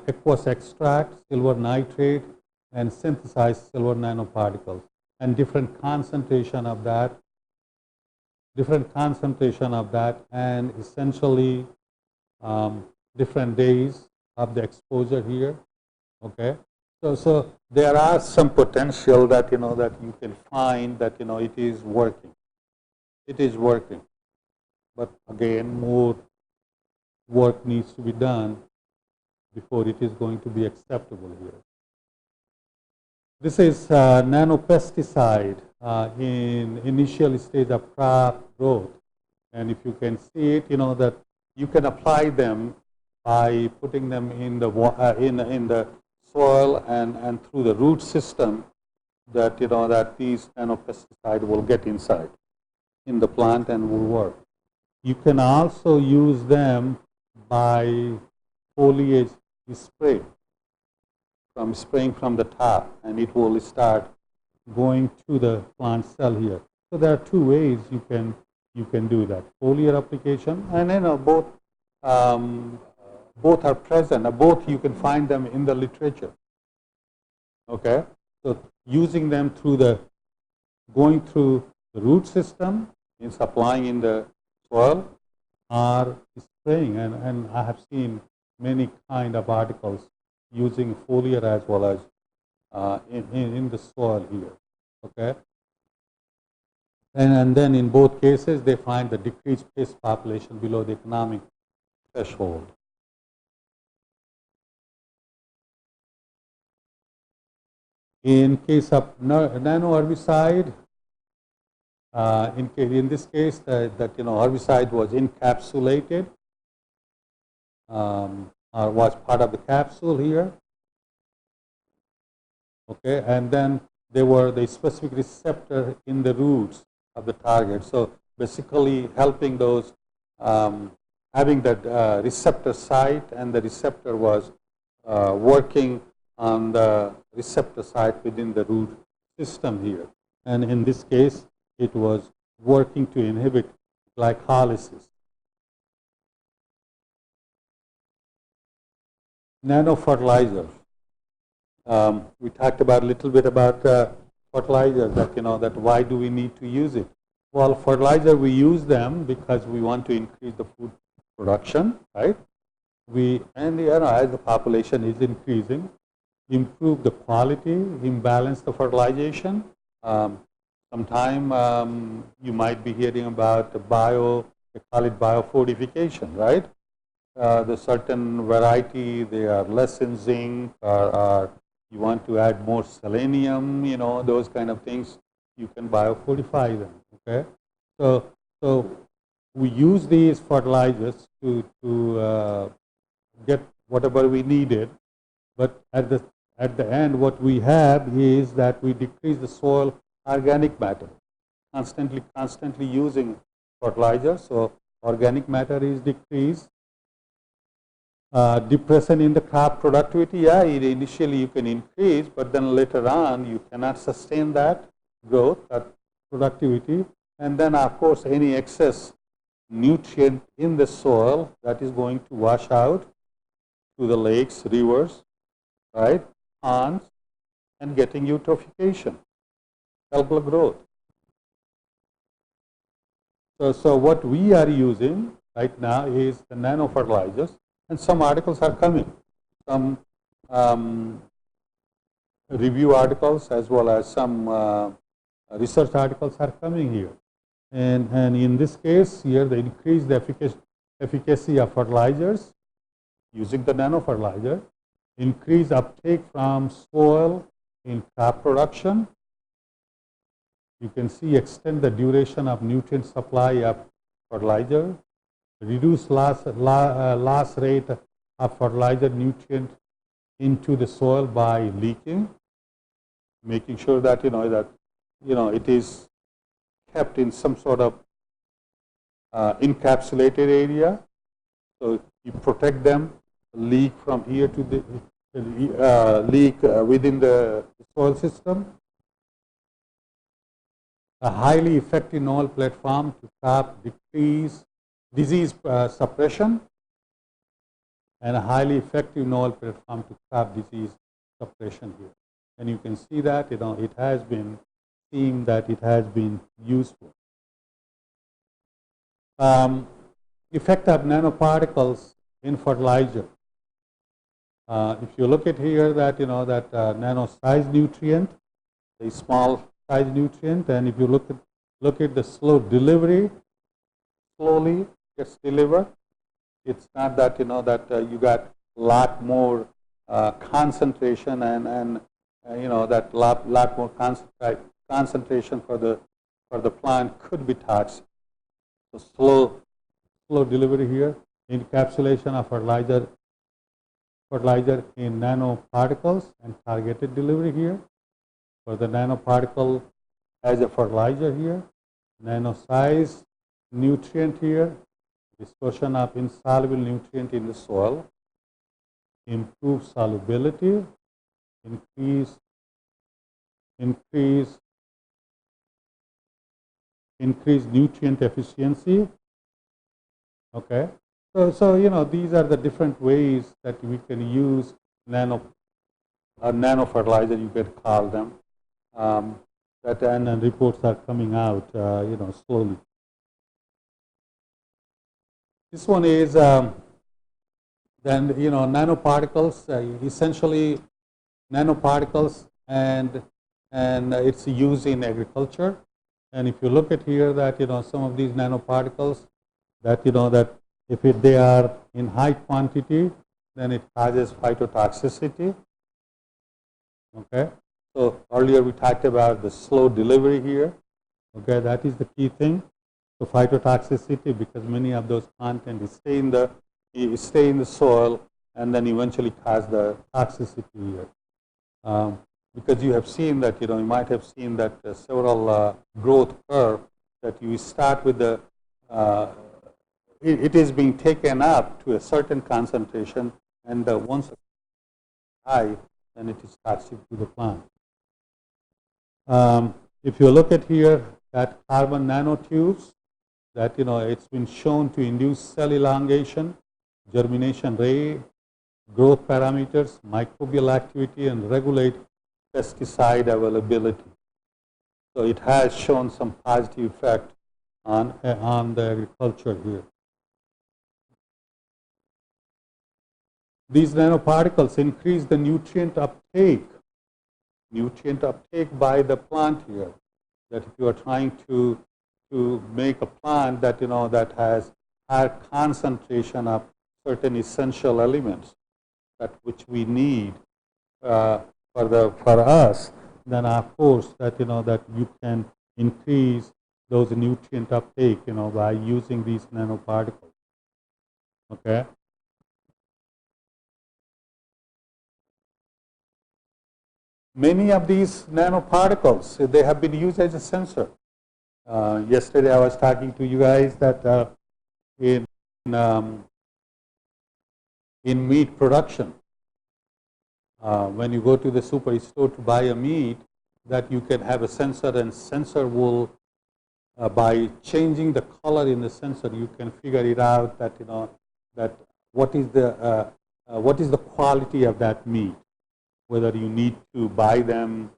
aqueous extract, silver nitrate, and synthesized silver nanoparticles, and different concentration of that, and essentially different days of the exposure here. Okay, so there are some potential that that you can find that it is working. It is working, but again, more work needs to be done before it is going to be acceptable here. This is nanopesticide in initial stage of crop growth, and if you can see it, that you can apply them by putting them in the in the soil and through the root system, that that these nanopesticide will get inside in the plant and will work. You can also use them by foliage spray, spraying from the top, and it will start going to the plant cell here. So there are two ways you can do that: foliar application, and both both are present. Both you can find them in the literature. Okay, so using them through the going through the root system, means applying in the soil, or spraying, and I have seen many kind of articles using foliar as well as in the soil here. Okay, and then in both cases they find the decreased pest population below the economic threshold. In case of nano herbicide, in this case, that herbicide was encapsulated or was part of the capsule here. Okay, and then there were the specific receptor in the roots of the target. So basically, helping those having that receptor site, and the receptor was working on the receptor site within the root system here. And in this case, it was working to inhibit glycolysis. Nano fertilizer. We talked about a little bit about fertilizer. That why do we need to use it? Well, fertilizer, we use them because we want to increase the food production, right? And as the population is increasing, improve the quality, imbalance the fertilization. Sometime you might be hearing about they call it biofortification, right? The certain variety, they are less in zinc, or you want to add more selenium, those kind of things, you can biofortify them, okay? So we use these fertilizers to get whatever we needed, but at the end, what we have is that we decrease the soil organic matter, constantly using fertilizer. So organic matter is decreased. Depression in the crop productivity, yeah, initially you can increase, but then later on you cannot sustain that growth, that productivity. And then, of course, any excess nutrient in the soil, that is going to wash out to the lakes, rivers, right, ponds, and getting eutrophication, algal growth. So what we are using right now is the nano fertilizers, and some articles are coming, some review articles as well as some research articles are coming here. And in this case here, they increase the efficacy of fertilizers using the nano fertilizer, increase uptake from soil in crop production. You can see extend the duration of nutrient supply of fertilizer, reduce loss rate of fertilizer nutrient into the soil by leaking, making sure that it is kept in some sort of encapsulated area. So you protect them, leak from here to the leak within the soil system. A highly effective novel platform to stop decrease disease suppression, and a highly effective novel platform to stop disease suppression here. And you can see that it has been seen that it has been useful. Effect of nanoparticles in fertilizer. If you look at here that nano size nutrient, a small size nutrient, and if you look at the slow delivery, slowly gets delivered. It's not that you got a lot more concentration and that lot more concentration for the plant could be touched. So slow delivery here, encapsulation of fertilizer in nanoparticles, and targeted delivery here for the nanoparticle as a fertilizer here, nano size nutrient here, dispersion of insoluble nutrient in the soil, improve solubility, increase nutrient efficiency. Okay, So these are the different ways that we can use nano fertilizer, you could call them. That and reports are coming out, slowly. This one is then nanoparticles, essentially nanoparticles, and its use in agriculture. And if you look at here, that some of these nanoparticles, that that if they are in high quantity, then it causes phytotoxicity. Okay. So earlier we talked about the slow delivery here. Okay, that is the key thing. So phytotoxicity, because many of those content stay in the soil and then eventually cause the toxicity here. Because you have seen that you might have seen that several growth curve that you start with the it is being taken up to a certain concentration, and once high, then it starts to the plant. If you look at here, that carbon nanotubes, that it's been shown to induce cell elongation, germination rate, growth parameters, microbial activity, and regulate pesticide availability. So it has shown some positive effect on the agriculture here. These nanoparticles increase the nutrient uptake by the plant here. That if you are trying to make a plant that that has high concentration of certain essential elements that which we need for us, then of course that that you can increase those nutrient uptake by using these nanoparticles. Okay. Many of these nanoparticles, they have been used as a sensor. Yesterday I was talking to you guys that in meat production, when you go to the superstore to buy a meat, that you can have a sensor, and sensor will, by changing the color in the sensor, you can figure it out that that what is the quality of that meat, whether you need to buy them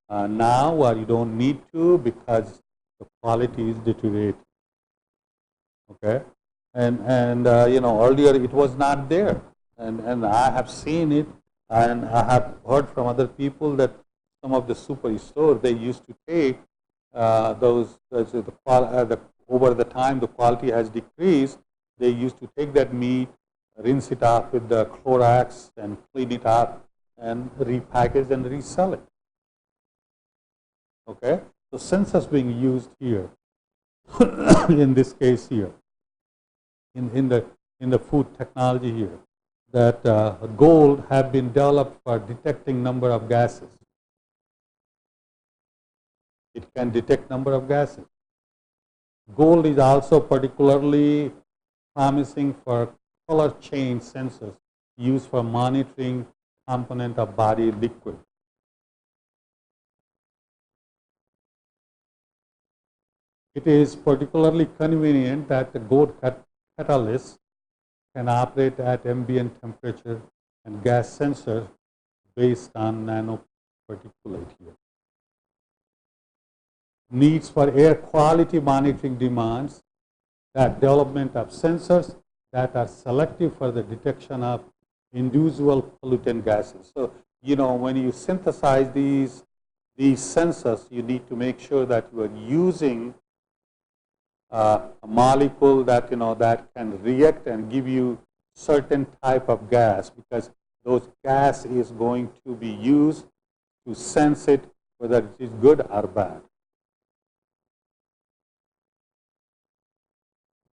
now or you don't need to because the quality is deteriorating. Okay, and earlier it was not there, and I have seen it, and I have heard from other people that some of the superstores, they used to take over the time the quality has decreased. They used to take that meat, rinse it off with the Clorox, and clean it up, and repackage and resell it. Okay, so sensors being used here in this case here, in the food technology here, that gold have been developed for detecting number of gases. It can detect number of gases. Gold is also particularly promising for color change sensors used for monitoring component of body liquid. It is particularly convenient that the gold catalyst can operate at ambient temperature and gas sensors based on nanoparticulate here. Needs for air quality monitoring demands that development of sensors that are selective for the detection of individual pollutant gases. So, when you synthesize these sensors, you need to make sure that you are using a molecule that that can react and give you certain type of gas, because those gas is going to be used to sense it, whether it is good or bad.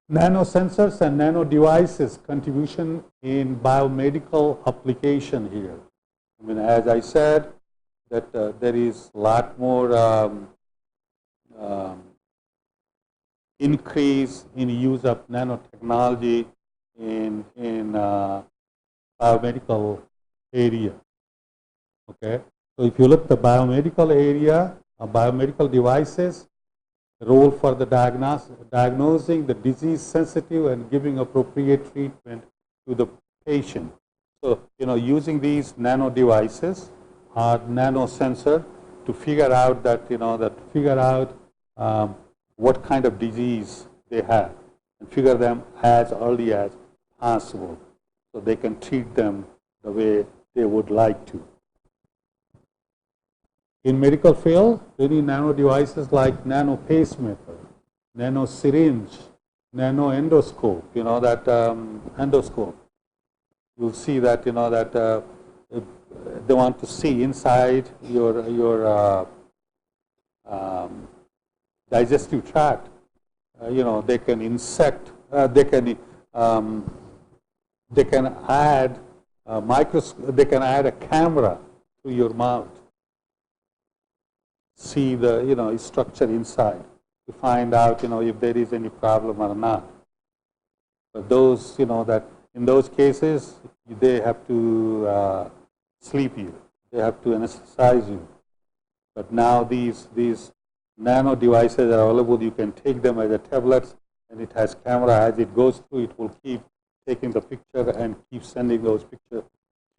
Nano sensors and nano devices contribution in biomedical application here. I mean, as I said, that there is a lot more increase in use of nanotechnology in biomedical area. Okay, so if you look at the biomedical area, biomedical devices, role for the diagnosing the disease sensitive and giving appropriate treatment to the patient. So, using these nano devices or nano sensor to figure out what kind of disease they have and figure them as early as possible so they can treat them the way they would like to. In medical field, any nano devices like Nano Pacemaker, Nano Syringe, Nano Endoscope, that endoscope. You'll see that, they want to see inside your digestive tract. They can insect, they can add they can add a camera to your mouth, see the structure inside to find out if there is any problem or not. But those that in those cases they have to sleep you, they have to anesthetize you. But now these nano devices are available. You can take them as a tablets, and it has camera. As it goes through, it will keep taking the picture and keep sending those pictures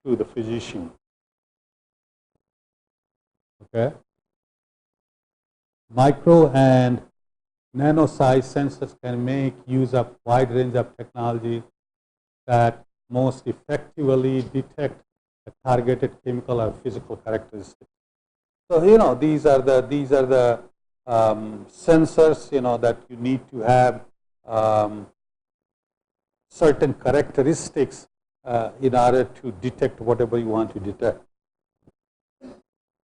to the physician. Okay. Micro and nano size sensors can make use of wide range of technology that most effectively detect a targeted chemical or physical characteristics. So these are the sensors that you need to have certain characteristics in order to detect whatever you want to detect.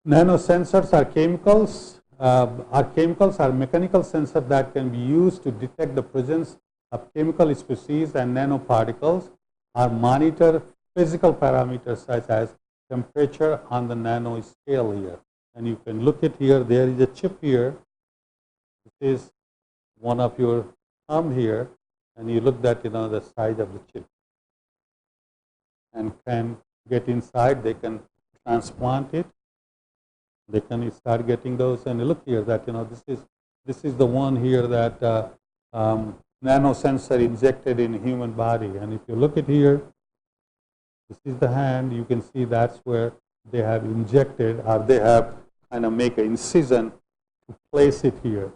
Nano sensors are chemicals. Are mechanical sensors that can be used to detect the presence of chemical species and nanoparticles, or monitor physical parameters such as temperature on the nano scale here. And you can look at here, there is a chip here. This is one of your thumb here, and you look at the size of the chip. And can get inside, they can transplant it. They can start getting those, and look here that this is the one here that nano sensor injected in human body. And if you look at here, this is the hand. You can see that's where they have injected, or they have kind of make an incision to place it here.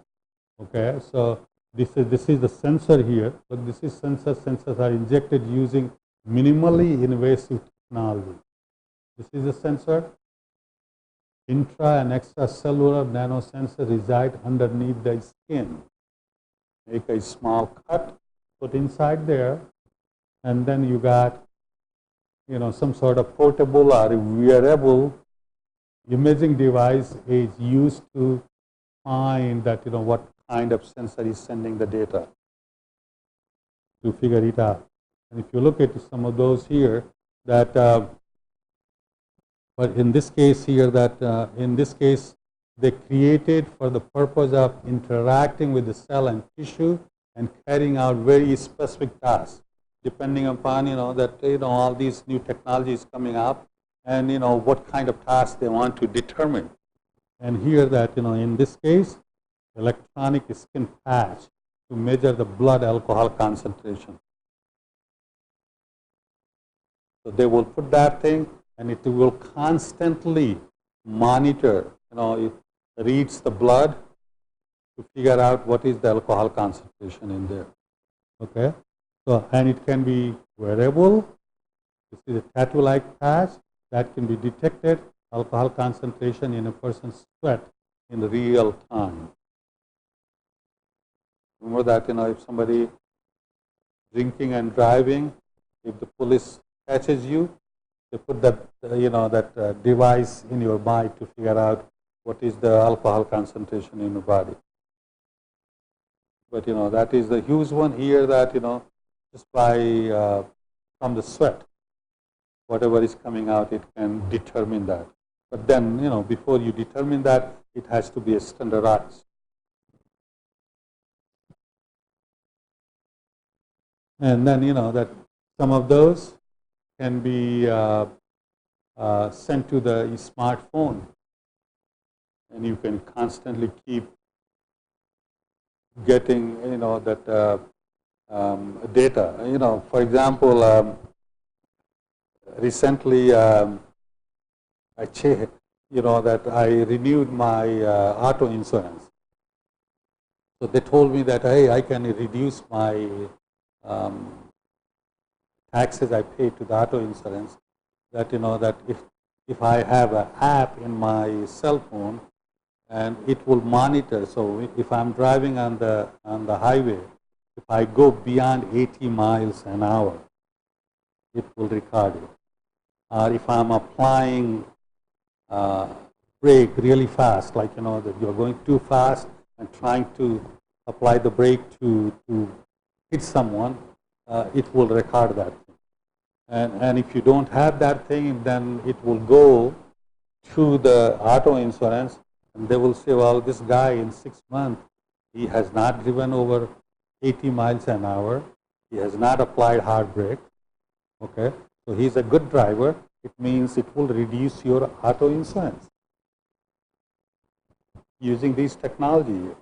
Okay, so this is the sensor here. But this is sensor. Sensors are injected using minimally invasive technology. This is a sensor. Intra and extracellular nanosensor reside underneath the skin. Make a small cut, put inside there, and then you got some sort of portable or wearable imaging device is used to find that what kind of sensor is sending the data to figure it out. And if you look at some of those here, that but in this case here, that in this case they created for the purpose of interacting with the cell and tissue and carrying out very specific tasks, depending upon that all these new technologies coming up, and what kind of tasks they want to determine. And here that in this case, electronic skin patch to measure the blood alcohol concentration. So they will put that thing, and it will constantly monitor, it reads the blood to figure out what is the alcohol concentration in there. Okay, so and it can be wearable. This is a tattoo-like patch that can be detected alcohol concentration in a person's sweat in real time. Remember that if somebody drinking and driving, if the police catches you, they put that that device in your body to figure out what is the alcohol concentration in your body. But that is the huge one here, that just by from the sweat, whatever is coming out, it can determine that. But then before you determine that, it has to be standardized. And then that some of those can be sent to the smartphone, and you can constantly keep getting, that data. For example, recently that I renewed my auto insurance. So they told me that, hey, I can reduce my taxes I pay to the auto insurance. That that if I have an app in my cell phone, and it will monitor. So if I'm driving on the highway, if I go beyond 80 miles an hour, it will record it. Or if I'm applying brake really fast, like that you're going too fast and trying to apply the brake to hit someone, it will record that. And if you don't have that thing, then it will go to the auto insurance, and they will say, well, this guy in 6 months, he has not driven over 80 miles an hour. He has not applied hard brake. Okay, so he's a good driver. It means it will reduce your auto insurance using these technology.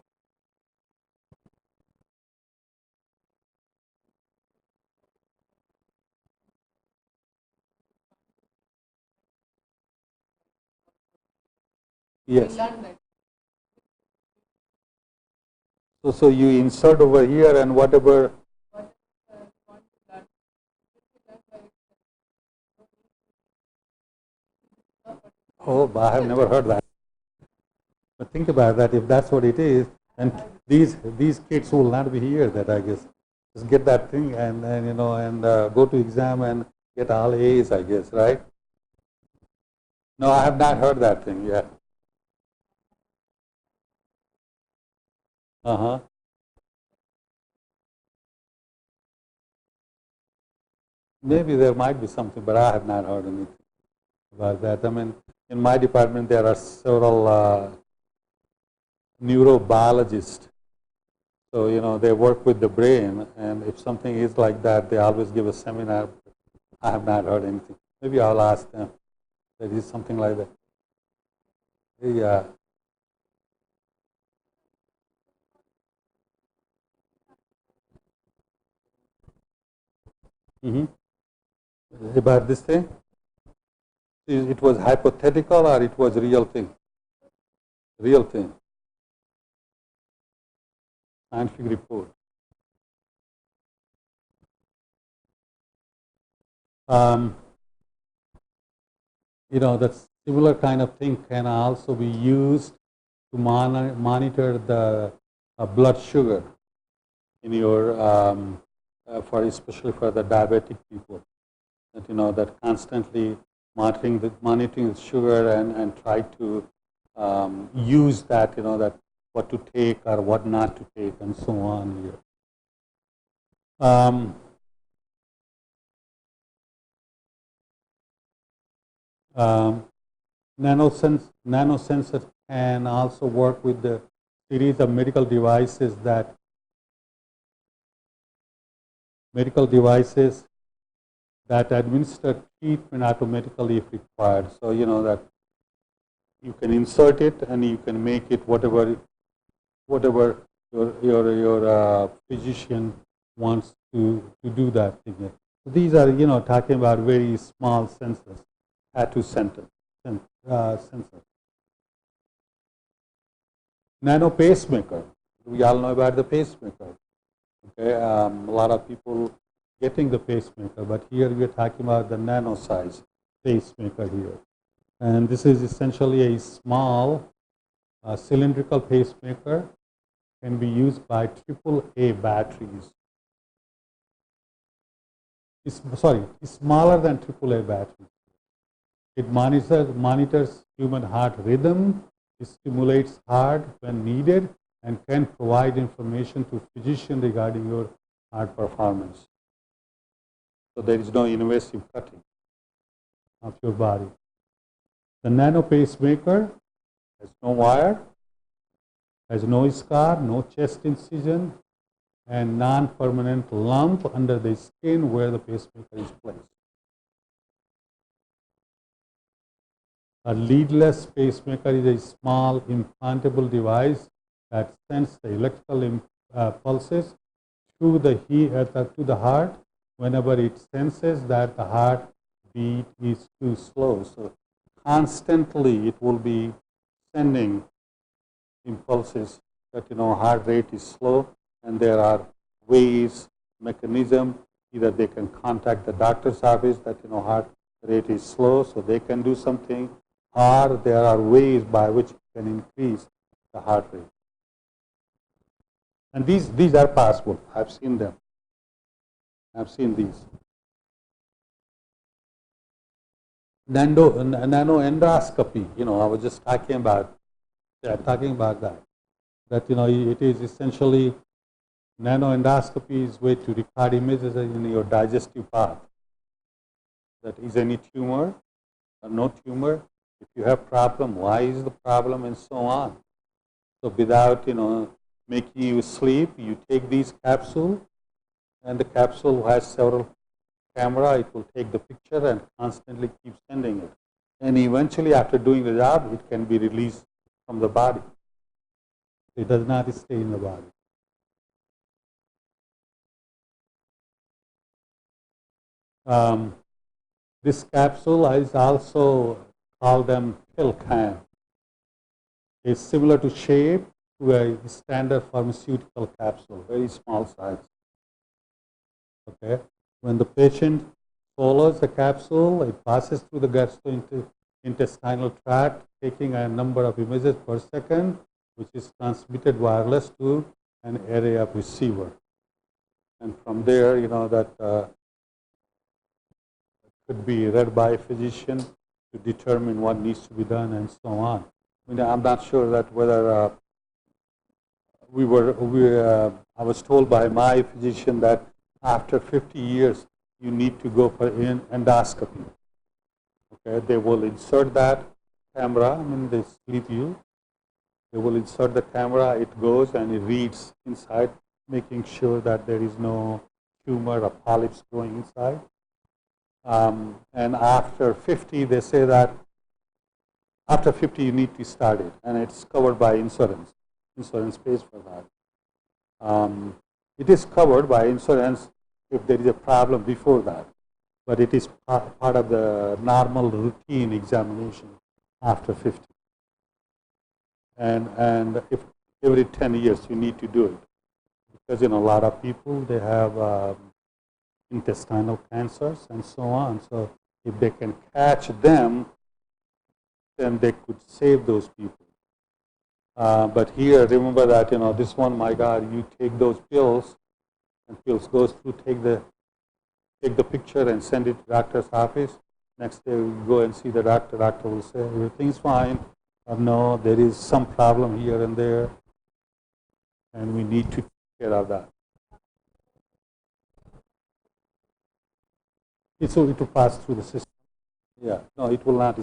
Yes. So you insert over here and whatever. Oh, I have never heard that. But think about that. If that's what it is, and these kids will not be here. That I guess just get that thing and go to exam and get all A's. I guess, right? No, I have not heard that thing yet. Maybe there might be something, but I have not heard anything about that. I mean, in my department, there are several neurobiologists. So, they work with the brain, and if something is like that, they always give a seminar. I have not heard anything. Maybe I'll ask them. There is something like that. Yeah. About this thing? It was hypothetical or it was real thing? Real thing. Scientific report. That similar kind of thing can also be used to monitor the blood sugar in your, especially for the diabetic people. That that constantly monitoring the sugar and try to use that that what to take or what not to take and so on here. Nano sensors can also work with the series of medical devices that administer treatment automatically if required. So that you can insert it and you can make it whatever your physician wants to do that thing. So these are talking about very small sensors, tattoo sensor. Nano Pacemaker. We all know about the pacemaker. Okay, a lot of people getting the pacemaker, but here we are talking about the nano size pacemaker here. And this is essentially a small cylindrical pacemaker, can be used by AAA batteries. It's smaller than AAA batteries. It monitors human heart rhythm, it stimulates heart when needed, and can provide information to physician regarding your heart performance. So there is no invasive cutting of your body. The nano pacemaker has no wire, has no scar, no chest incision, and non-permanent lump under the skin where the pacemaker is placed. A leadless pacemaker is a small implantable device that sends the electrical pulses to the heart whenever it senses that the heartbeat is too slow. So constantly it will be sending impulses that heart rate is slow, and there are ways, mechanism, either they can contact the doctor's office that heart rate is slow, so they can do something, or there are ways by which you can increase the heart rate. And these are possible. I've seen them. I've seen these. Nano Endoscopy, I was just talking about that. That it is essentially Nano Endoscopy is way to record images in your digestive path. That is any tumor or no tumor. If you have problem, why is the problem, and so on. So without making you sleep, you take these capsules, and the capsule has several camera. It will take the picture and constantly keep sending it. And eventually, after doing the job, it can be released from the body. It does not stay in the body. This capsule is also called them pill can. It's similar to shape to a standard pharmaceutical capsule, very small size. Okay. When the patient swallows the capsule, it passes through the gastrointestinal tract, taking a number of images per second, which is transmitted wireless to an array of receiver. And from there, that could be read by a physician to determine what needs to be done, and so on. I'm not sure that whether I was told by my physician that after 50 years, you need to go for an endoscopy. Okay, they will insert that camera. They sleep you. They will insert the camera. It goes and it reads inside, making sure that there is no tumor or polyps growing inside. And after 50, they say that after 50 you need to start it, and it's covered by insurance. Insurance pays for that. It is covered by insurance if there is a problem before that, but it is part of the normal routine examination after 50. And if every 10 years you need to do it, because a lot of people, they have intestinal cancers and so on. So if they can catch them, then they could save those people. But here, remember that this one, my God, you take those pills, and pills goes through, take the picture and send it to doctor's office. Next day we go and see the doctor. Doctor will say everything's fine, or no, there is some problem here and there, and we need to take care of that. It will pass through the system. Yeah, no, it will not.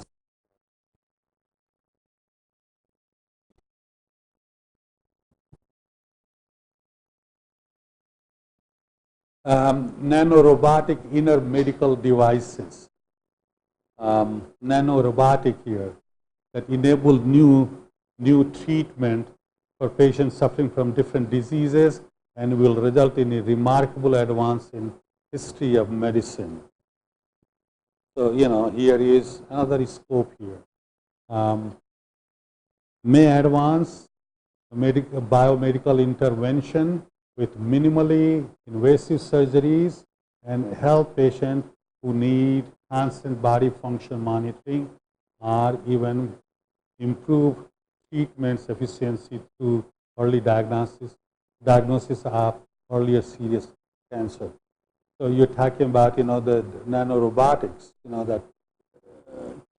Nanorobotic inner medical devices. Nanorobotic here that enable new treatment for patients suffering from different diseases, and will result in a remarkable advance in history of medicine. So, here is another scope here. May advance biomedical intervention with minimally invasive surgeries and help patients who need constant body function monitoring, or even improve treatment's efficiency through early diagnosis of earlier serious cancer. So you're talking about, the nanorobotics, that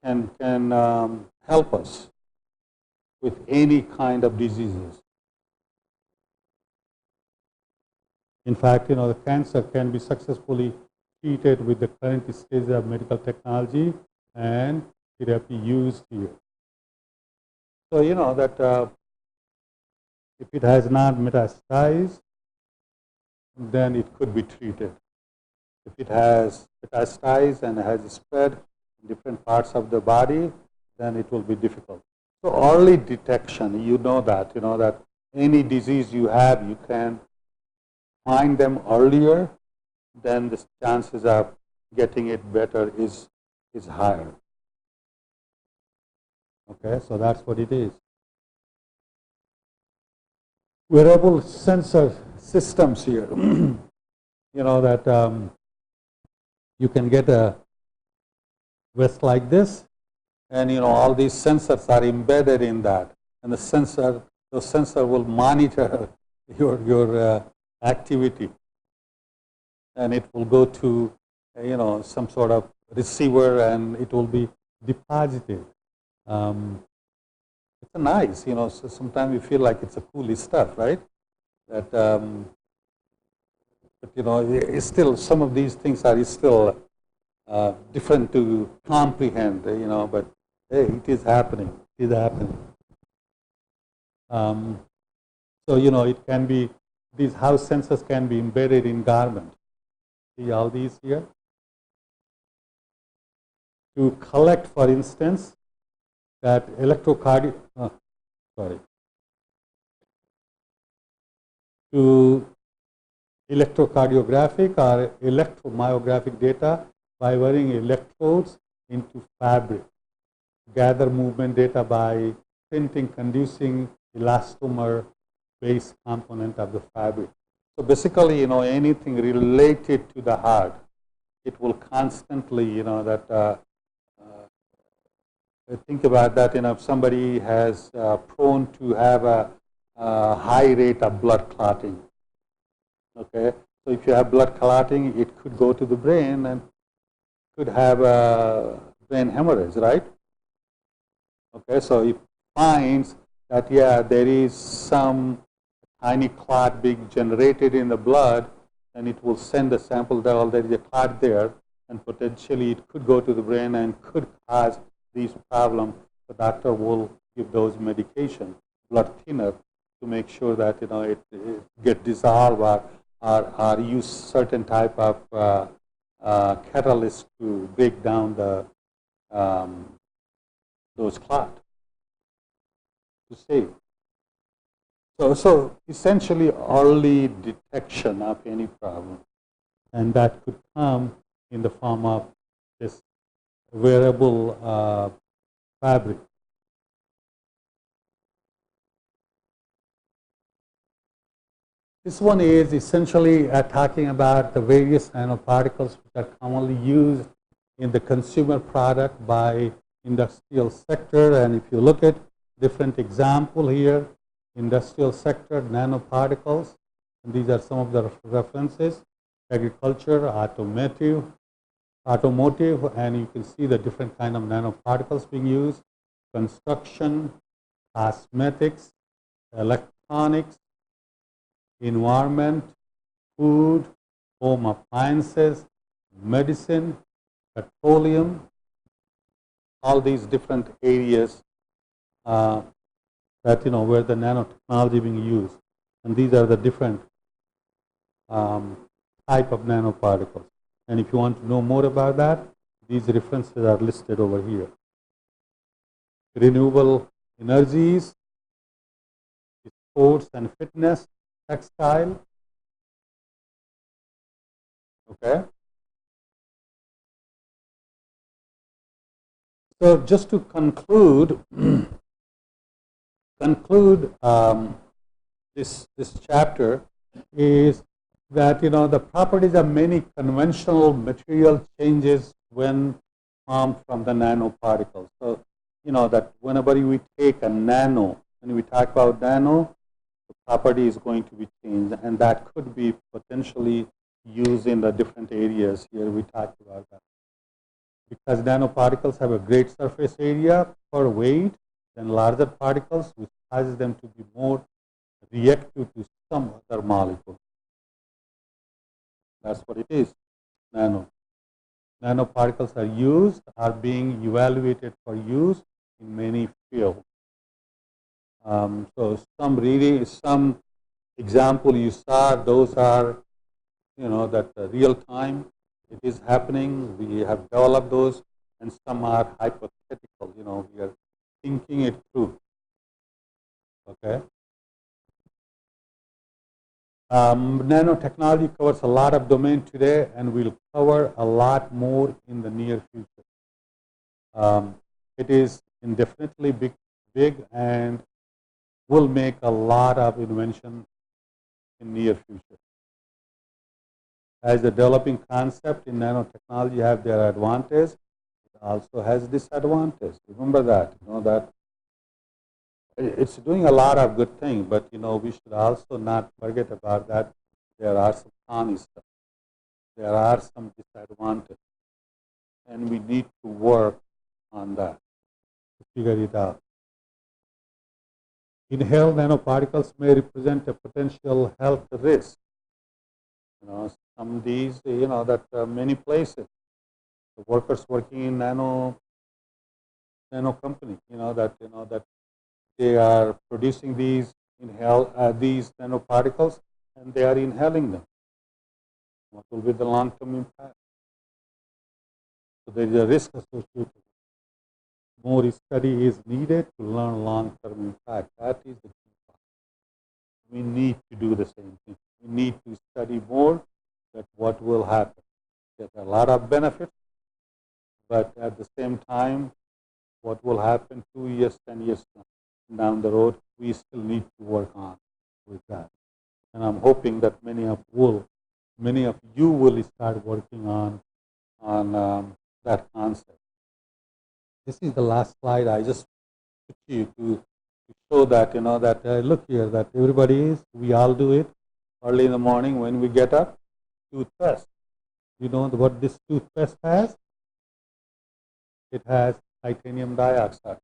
can help us with any kind of diseases. In fact, the cancer can be successfully treated with the current stage of medical technology and therapy used here. So, that if it has not metastasized, then it could be treated. If it has metastasized and has spread in different parts of the body, then it will be difficult. So early detection, that any disease you have, you can find them earlier, then the chances of getting it better is higher. Okay, so that's what it is. Wearable sensor systems here. You know that you can get a vest like this, and all these sensors are embedded in that, and the sensor will monitor your activity, and it will go to some sort of receiver, and it will be deposited. It's a nice, so sometimes you feel like it's a cool stuff, right? That, but it's still, some of these things are still different to comprehend, but hey, it is happening. It is happening. So, it can be, these house sensors can be embedded in garment. See all these here? To collect, for instance, that to electrocardiographic or electromyographic data by wearing electrodes into fabric. Gather movement data by printing conducing elastomer-based component of the fabric. So basically, anything related to the heart, it will constantly, think about that. If somebody has prone to have a high rate of blood clotting, okay. So if you have blood clotting, it could go to the brain and could have a brain hemorrhage, right? Okay, so it finds that, yeah, there is some tiny clot being generated in the blood, and it will send a sample that, well, there is a clot there, and potentially it could go to the brain and could cause these problems. The doctor will give those medication, blood thinner, to make sure that it get dissolved, or use certain type of catalyst to break down the those clots to save. So essentially early detection of any problem, and that could come in the form of this wearable fabric. This one is essentially talking about the various nanoparticles which are commonly used in the consumer product by industrial sector. And if you look at different example here, industrial sector, nanoparticles, and these are some of the references, agriculture, automotive, and you can see the different kind of nanoparticles being used, construction, cosmetics, electronics, environment, food, home appliances, medicine, petroleum, all these different areas that where the nanotechnology being used, and these are the different type of nanoparticles. And if you want to know more about that, these references are listed over here. Renewable energies, sports and fitness, textile. Okay. So just to conclude, this chapter is that the properties of many conventional material changes when formed from the nanoparticles. So that whenever we take a nano, when we talk about nano, the property is going to be changed, and that could be potentially used in the different areas here we talked about that. Because nanoparticles have a great surface area per weight than larger particles, which causes them to be more reactive to some other molecule. That's what it is, nano. Nanoparticles are being evaluated for use in many fields. So some example you saw, those are, that real time, it is happening. We have developed those, and some are hypothetical. We are thinking it through. Okay. Nanotechnology covers a lot of domain today, and we'll cover a lot more in the near future. It is indefinitely big and will make a lot of invention in near future. As the developing concept in nanotechnology have their advantage, it also has disadvantage. Remember that, that it's doing a lot of good things, but we should also not forget about that. There are some funny stuff. There are some disadvantages, and we need to work on that to figure it out. Inhaled nanoparticles may represent a potential health risk. Some of these, that many places, the workers working in nano company, that they are producing these nanoparticles, and they are inhaling them. What will be the long-term impact? So there is a risk associated. More study is needed to learn long-term impact. That is the key part. We need to do the same thing. We need to study more that what will happen. There's a lot of benefits, but at the same time, what will happen 2 years, 10 years down the road, we still need to work on with that. And I'm hoping that many of you will start working on that concept. This is the last slide I just put you to show that, look here, that we all do it early in the morning when we get up, toothpaste. You know what this toothpaste has? It has titanium dioxide.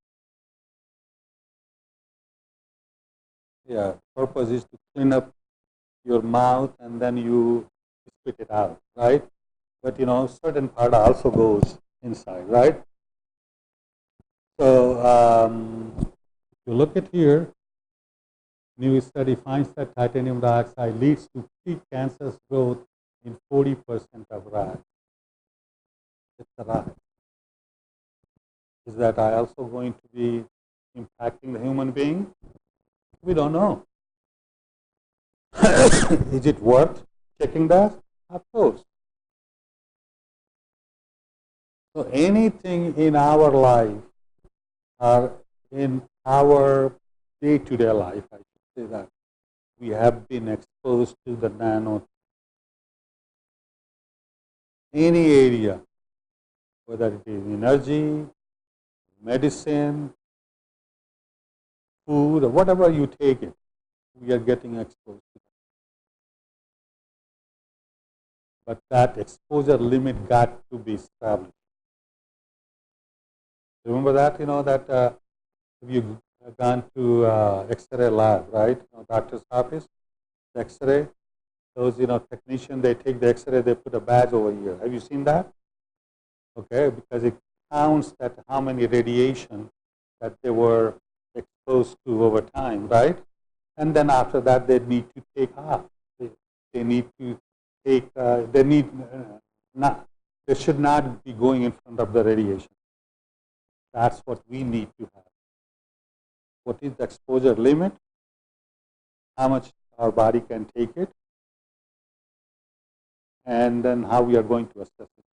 Yeah, the purpose is to clean up your mouth and then you spit it out, right? But certain part also goes inside, right? So if you look at here, new study finds that titanium dioxide leads to pre-cancerous growth in 40% of rats. It's a rat. Is that also going to be impacting the human being? We don't know. Is it worth checking that? Of course. So anything in our life or in our day-to-day life, I should say that, we have been exposed to the nano. Any area, whether it is energy, medicine, food, or whatever you take it, we are getting exposed to that. But that exposure limit got to be established. Remember that, that if you gone to X-ray lab, right? Doctor's office, the X-ray, those technicians, they take the X-ray, they put a badge over here. Have you seen that? Okay, because it counts that how many radiation that they were exposed to over time, right? And then after that, they need to take off. They need to take. They should not be going in front of the radiation. That's what we need to have. What is the exposure limit? How much our body can take it? And then how we are going to assess it.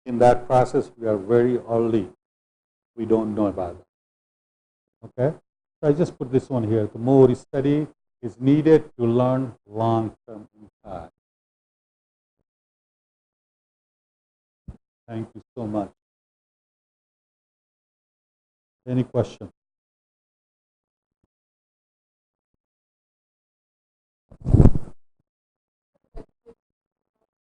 In that process, we are very early. We don't know about that. Okay? So I just put this one here. The more study is needed to learn long-term impact. Thank you so much. Any questions?